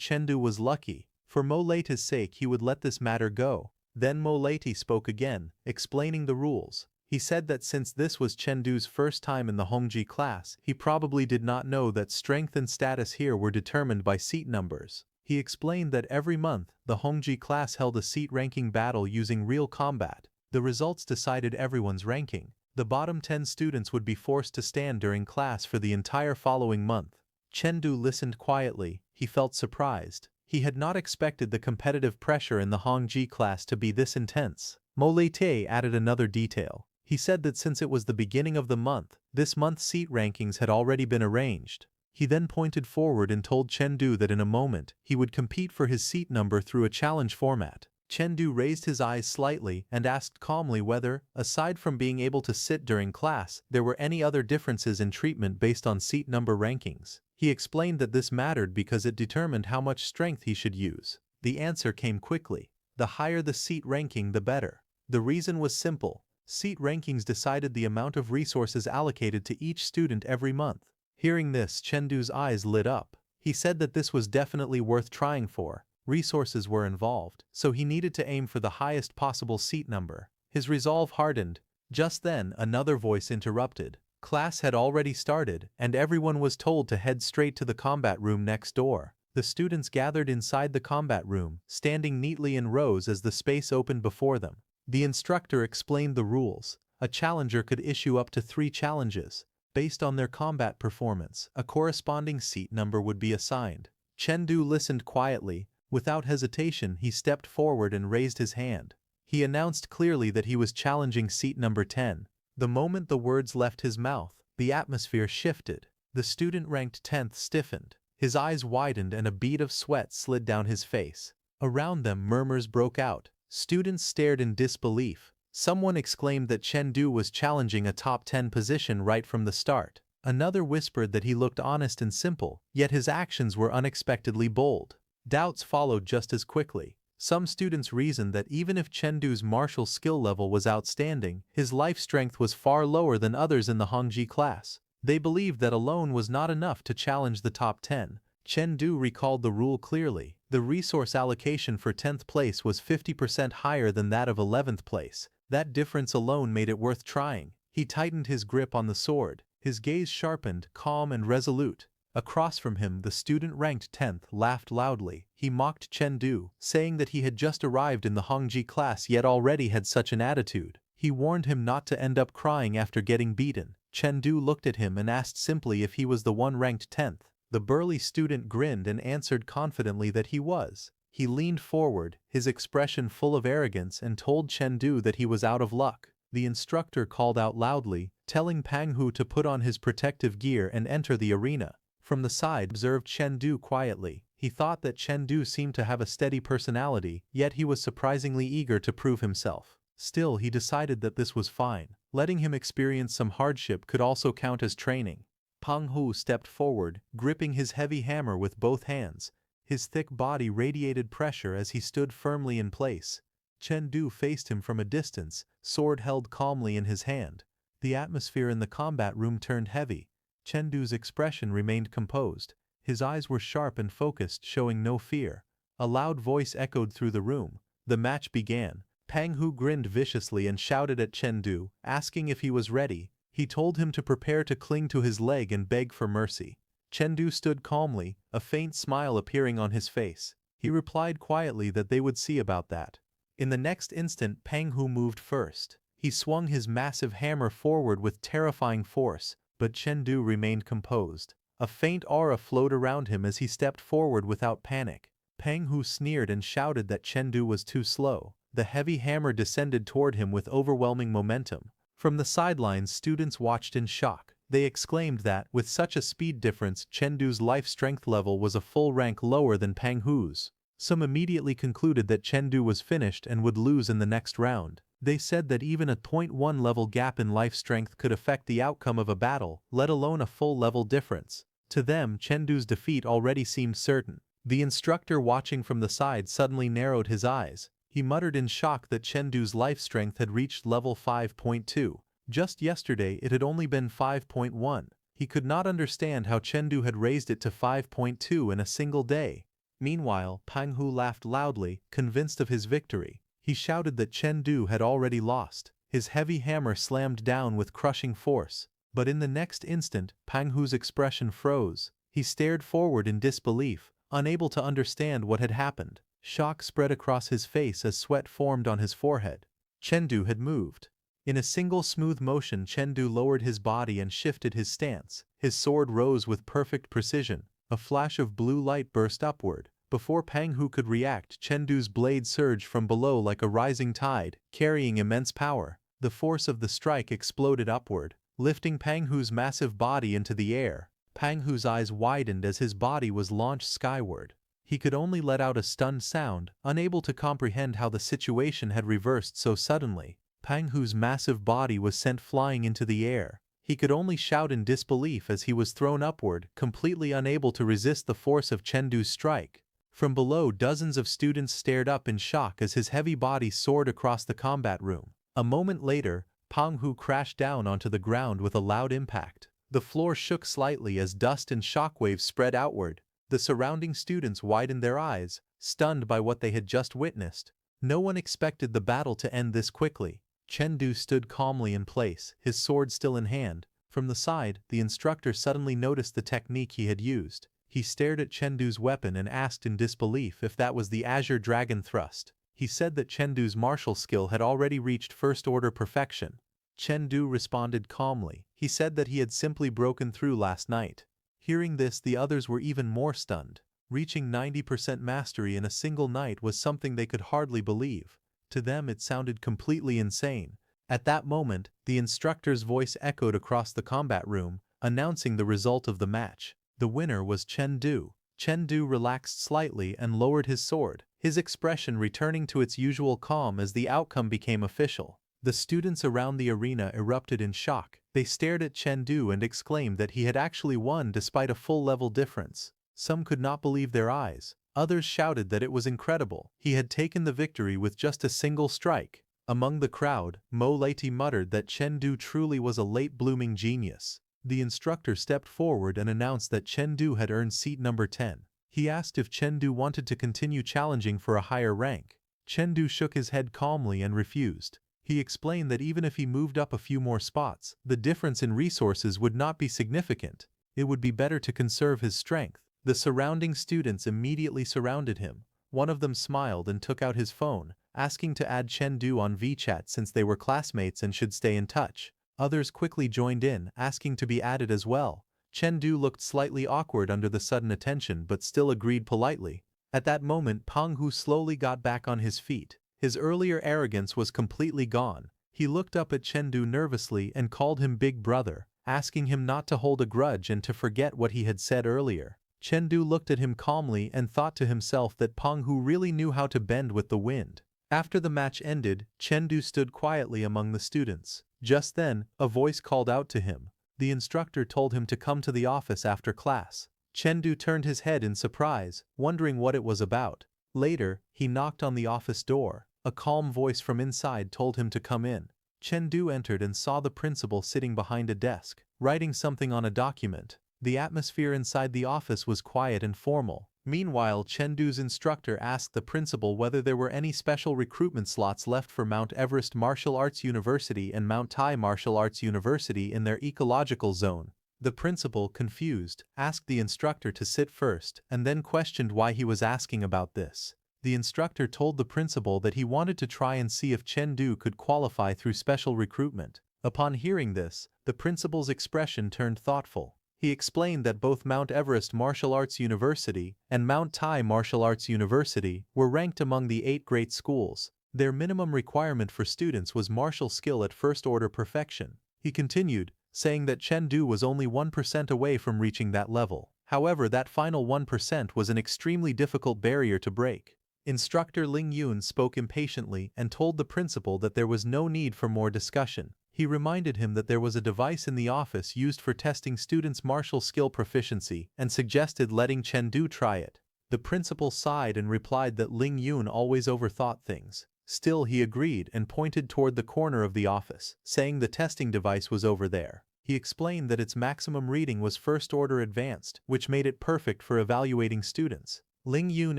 Chengdu was lucky. For Mo Late's sake he would let this matter go. Then Mo Late spoke again, explaining the rules. He said that since this was Chengdu's first time in the Hongji class, he probably did not know that strength and status here were determined by seat numbers. He explained that every month, the Hongji class held a seat-ranking battle using real combat. The results decided everyone's ranking. The bottom 10 students would be forced to stand during class for the entire following month. Chengdu listened quietly. He felt surprised. He had not expected the competitive pressure in the Hongji class to be this intense. Mo Late added another detail. He said that since it was the beginning of the month, this month's seat rankings had already been arranged. He then pointed forward and told Chengdu that in a moment, he would compete for his seat number through a challenge format. Chengdu raised his eyes slightly and asked calmly whether, aside from being able to sit during class, there were any other differences in treatment based on seat number rankings. He explained that this mattered because it determined how much strength he should use. The answer came quickly. The higher the seat ranking, the better. The reason was simple. Seat rankings decided the amount of resources allocated to each student every month. Hearing this, Chengdu's eyes lit up. He said that this was definitely worth trying for. Resources were involved, so he needed to aim for the highest possible seat number. His resolve hardened. Just then, another voice interrupted. Class had already started, and everyone was told to head straight to the combat room next door. The students gathered inside the combat room, standing neatly in rows as the space opened before them. The instructor explained the rules. A challenger could issue up to 3 challenges. Based on their combat performance, a corresponding seat number would be assigned. Chengdu listened quietly. Without hesitation, he stepped forward and raised his hand. He announced clearly that he was challenging seat number 10. The moment the words left his mouth, the atmosphere shifted. The student ranked 10th stiffened. His eyes widened and a bead of sweat slid down his face. Around them, murmurs broke out. Students stared in disbelief. Someone exclaimed that Chengdu was challenging a top 10 position right from the start. Another whispered that he looked honest and simple, yet his actions were unexpectedly bold. Doubts followed just as quickly. Some students reasoned that even if Chengdu's martial skill level was outstanding, his life strength was far lower than others in the Hongji class. They believed that alone was not enough to challenge the top 10. Chengdu recalled the rule clearly. The resource allocation for 10th place was 50% higher than that of 11th place. That difference alone made it worth trying. He tightened his grip on the sword. His gaze sharpened, calm and resolute. Across from him, the student ranked 10th laughed loudly. He mocked Chengdu, saying that he had just arrived in the Hongji class yet already had such an attitude. He warned him not to end up crying after getting beaten. Chengdu looked at him and asked simply if he was the one ranked 10th. The burly student grinned and answered confidently that he was. He leaned forward, his expression full of arrogance, and told Chengdu that he was out of luck. The instructor called out loudly, telling Peng Hu to put on his protective gear and enter the arena. From the side, observed Chengdu quietly. He thought that Chengdu seemed to have a steady personality, yet he was surprisingly eager to prove himself. Still, he decided that this was fine. Letting him experience some hardship could also count as training. Peng Hu stepped forward, gripping his heavy hammer with both hands. His thick body radiated pressure as he stood firmly in place. Chengdu faced him from a distance, sword held calmly in his hand. The atmosphere in the combat room turned heavy. Chengdu's expression remained composed. His eyes were sharp and focused, showing no fear. A loud voice echoed through the room. The match began. Peng Hu grinned viciously and shouted at Chengdu, asking if he was ready. He told him to prepare to cling to his leg and beg for mercy. Chengdu stood calmly, a faint smile appearing on his face. He replied quietly that they would see about that. In the next instant, Peng Hu moved first. He swung his massive hammer forward with terrifying force, but Chengdu remained composed. A faint aura flowed around him as he stepped forward without panic. Peng Hu sneered and shouted that Chengdu was too slow. The heavy hammer descended toward him with overwhelming momentum. From the sidelines, students watched in shock. They exclaimed that, with such a speed difference, Chengdu's life strength level was a full rank lower than Peng Hu's. Some immediately concluded that Chengdu was finished and would lose in the next round. They said that even a 0.1 level gap in life strength could affect the outcome of a battle, let alone a full level difference. To them, Chengdu's defeat already seemed certain. The instructor watching from the side suddenly narrowed his eyes. He muttered in shock that Chengdu's life strength had reached level 5.2. Just yesterday it had only been 5.1. He could not understand how Chengdu had raised it to 5.2 in a single day. Meanwhile, Pang Hu laughed loudly, convinced of his victory. He shouted that Chengdu had already lost. His heavy hammer slammed down with crushing force. But in the next instant, Pang Hu's expression froze. He stared forward in disbelief, unable to understand what had happened. Shock spread across his face as sweat formed on his forehead. Chengdu had moved. In a single smooth motion, Chengdu lowered his body and shifted his stance. His sword rose with perfect precision. A flash of blue light burst upward. Before Pang Hu could react, Chengdu's blade surged from below like a rising tide, carrying immense power. The force of the strike exploded upward, lifting Pang Hu's massive body into the air. Pang Hu's eyes widened as his body was launched skyward. He could only let out a stunned sound, unable to comprehend how the situation had reversed so suddenly. Pang Hu's massive body was sent flying into the air. He could only shout in disbelief as he was thrown upward, completely unable to resist the force of Chengdu's strike. From below, dozens of students stared up in shock as his heavy body soared across the combat room. A moment later, Pang Hu crashed down onto the ground with a loud impact. The floor shook slightly as dust and shockwaves spread outward. The surrounding students widened their eyes, stunned by what they had just witnessed. No one expected the battle to end this quickly. Chengdu stood calmly in place, his sword still in hand. From the side, the instructor suddenly noticed the technique he had used. He stared at Chengdu's weapon and asked in disbelief if that was the Azure Dragon Thrust. He said that Chengdu's martial skill had already reached first-order perfection. Chengdu responded calmly. He said that he had simply broken through last night. Hearing this, the others were even more stunned. Reaching 90% mastery in a single night was something they could hardly believe. To them it sounded completely insane. At that moment, the instructor's voice echoed across the combat room, announcing the result of the match. The winner was Chengdu. Chengdu relaxed slightly and lowered his sword, his expression returning to its usual calm as the outcome became official. The students around the arena erupted in shock. They stared at Chengdu and exclaimed that he had actually won despite a full-level difference. Some could not believe their eyes. Others shouted that it was incredible. He had taken the victory with just a single strike. Among the crowd, Mo Leti muttered that Chengdu truly was a late-blooming genius. The instructor stepped forward and announced that Chengdu had earned seat number 10. He asked if Chengdu wanted to continue challenging for a higher rank. Chengdu shook his head calmly and refused. He explained that even if he moved up a few more spots, the difference in resources would not be significant. It would be better to conserve his strength. The surrounding students immediately surrounded him. One of them smiled and took out his phone, asking to add Chengdu on VChat since they were classmates and should stay in touch. Others quickly joined in, asking to be added as well. Chengdu looked slightly awkward under the sudden attention but still agreed politely. At that moment, Pang Hu slowly got back on his feet. His earlier arrogance was completely gone. He looked up at Chengdu nervously and called him Big Brother, asking him not to hold a grudge and to forget what he had said earlier. Chengdu looked at him calmly and thought to himself that Pang Hu really knew how to bend with the wind. After the match ended, Chengdu stood quietly among the students. Just then, a voice called out to him. The instructor told him to come to the office after class. Chengdu turned his head in surprise, wondering what it was about. Later, he knocked on the office door. A calm voice from inside told him to come in. Chengdu entered and saw the principal sitting behind a desk, writing something on a document. The atmosphere inside the office was quiet and formal. Meanwhile, Chengdu's instructor asked the principal whether there were any special recruitment slots left for Mount Everest Martial Arts University and Mount Tai Martial Arts University in their ecological zone. The principal, confused, asked the instructor to sit first and then questioned why he was asking about this. The instructor told the principal that he wanted to try and see if Chengdu could qualify through special recruitment. Upon hearing this, the principal's expression turned thoughtful. He explained that both Mount Everest Martial Arts University and Mount Tai Martial Arts University were ranked among the 8 great schools. Their minimum requirement for students was martial skill at first-order perfection. He continued, saying that Chengdu was only 1% away from reaching that level. However, that final 1% was an extremely difficult barrier to break. Instructor Ling Yun spoke impatiently and told the principal that there was no need for more discussion. He reminded him that there was a device in the office used for testing students' martial skill proficiency and suggested letting Chengdu try it. The principal sighed and replied that Ling Yun always overthought things. Still, he agreed and pointed toward the corner of the office, saying the testing device was over there. He explained that its maximum reading was first order advanced, which made it perfect for evaluating students. Ling Yun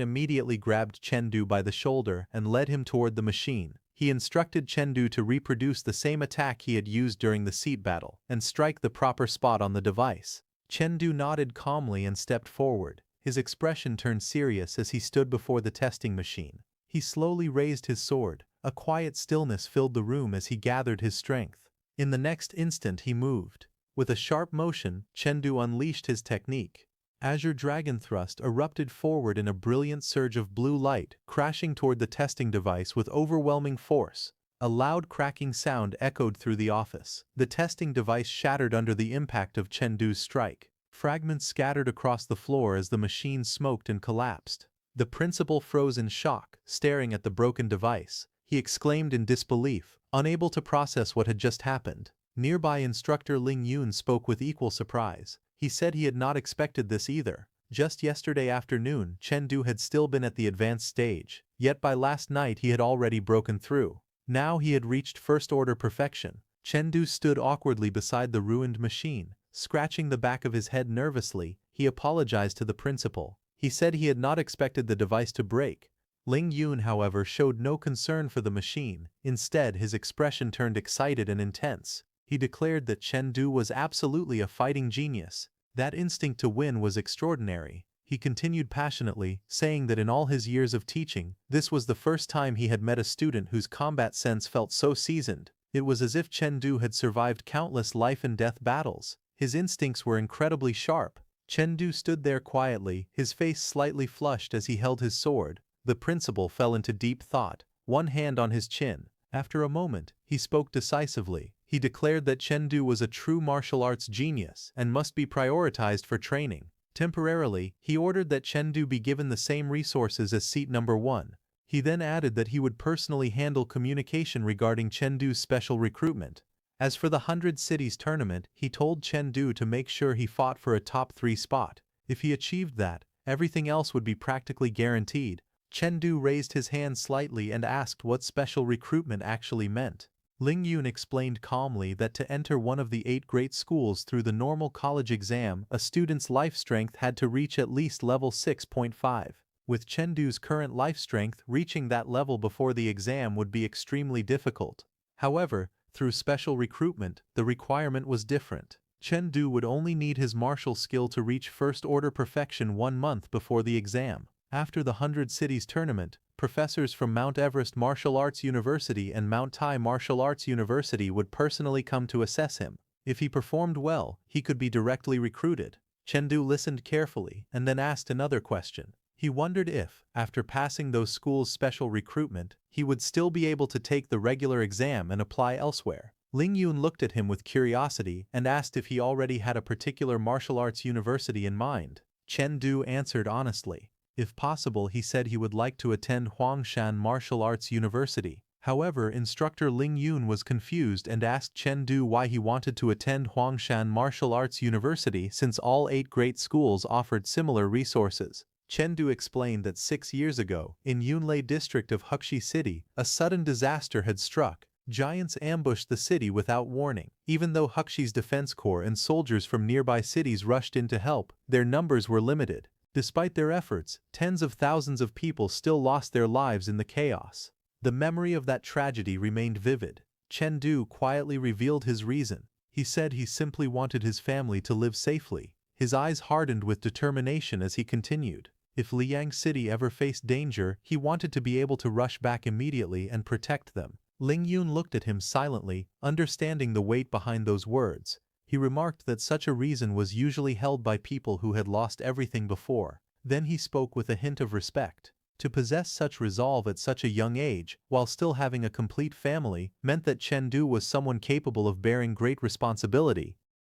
immediately grabbed Chengdu by the shoulder and led him toward the machine. He instructed Chengdu to reproduce the same attack he had used during the seat battle and strike the proper spot on the device. Chengdu nodded calmly and stepped forward. His expression turned serious as he stood before the testing machine. He slowly raised his sword. A quiet stillness filled the room as he gathered his strength. In the next instant he moved. With a sharp motion, Chengdu unleashed his technique. Azure Dragon Thrust erupted forward in a brilliant surge of blue light, crashing toward the testing device with overwhelming force. A loud cracking sound echoed through the office. The testing device shattered under the impact of Chengdu's strike. Fragments scattered across the floor as the machine smoked and collapsed. The principal froze in shock, staring at the broken device. He exclaimed in disbelief, unable to process what had just happened. Nearby instructor Ling Yun spoke with equal surprise. He said he had not expected this either. Just yesterday afternoon, Chengdu had still been at the advanced stage, yet by last night he had already broken through. Now he had reached first-order perfection. Chengdu stood awkwardly beside the ruined machine. Scratching the back of his head nervously, he apologized to the principal. He said he had not expected the device to break. Ling Yun, however, showed no concern for the machine. Instead, his expression turned excited and intense. He declared that Chengdu was absolutely a fighting genius. That instinct to win was extraordinary. He continued passionately, saying that in all his years of teaching, this was the first time he had met a student whose combat sense felt so seasoned. It was as if Chengdu had survived countless life-and-death battles. His instincts were incredibly sharp. Chengdu stood there quietly, his face slightly flushed as he held his sword. The principal fell into deep thought, one hand on his chin. After a moment, he spoke decisively. He declared that Chengdu was a true martial arts genius and must be prioritized for training. Temporarily, he ordered that Chengdu be given the same resources as seat number 1. He then added that he would personally handle communication regarding Chengdu's special recruitment. As for the 100 Cities tournament, he told Chengdu to make sure he fought for a top 3 spot. If he achieved that, everything else would be practically guaranteed. Chengdu raised his hand slightly and asked what special recruitment actually meant. Ling Yun explained calmly that to enter one of the 8 great schools through the normal college exam, a student's life strength had to reach at least level 6.5. With Chengdu's current life strength, reaching that level before the exam would be extremely difficult. However, through special recruitment, the requirement was different. Chengdu would only need his martial skill to reach first-order perfection 1 month before the exam. After the 100 Cities tournament, professors from Mount Everest Martial Arts University and Mount Tai Martial Arts University would personally come to assess him. If he performed well, he could be directly recruited. Chengdu listened carefully and then asked another question. He wondered if, after passing those schools' special recruitment, he would still be able to take the regular exam and apply elsewhere. Ling Yun looked at him with curiosity and asked if he already had a particular martial arts university in mind. Chengdu answered honestly. If possible, he said he would like to attend Huangshan Martial Arts University. However, instructor Ling Yun was confused and asked Chengdu why he wanted to attend Huangshan Martial Arts University since all 8 great schools offered similar resources. Chengdu explained that 6 years ago, in Yunlei district of Hongji City, a sudden disaster had struck. Giants ambushed the city without warning. Even though Hongji's defense corps and soldiers from nearby cities rushed in to help, their numbers were limited. Despite their efforts, tens of thousands of people still lost their lives in the chaos. The memory of that tragedy remained vivid. Chengdu quietly revealed his reason. He said he simply wanted his family to live safely. His eyes hardened with determination as he continued. If Liang City ever faced danger, he wanted to be able to rush back immediately and protect them. Ling Yun looked at him silently, understanding the weight behind those words. He remarked that such a reason was usually held by people who had lost everything before. Then he spoke with a hint of respect. To possess such resolve at such a young age, while still having a complete family, meant that Chengdu was someone capable of bearing great responsibility.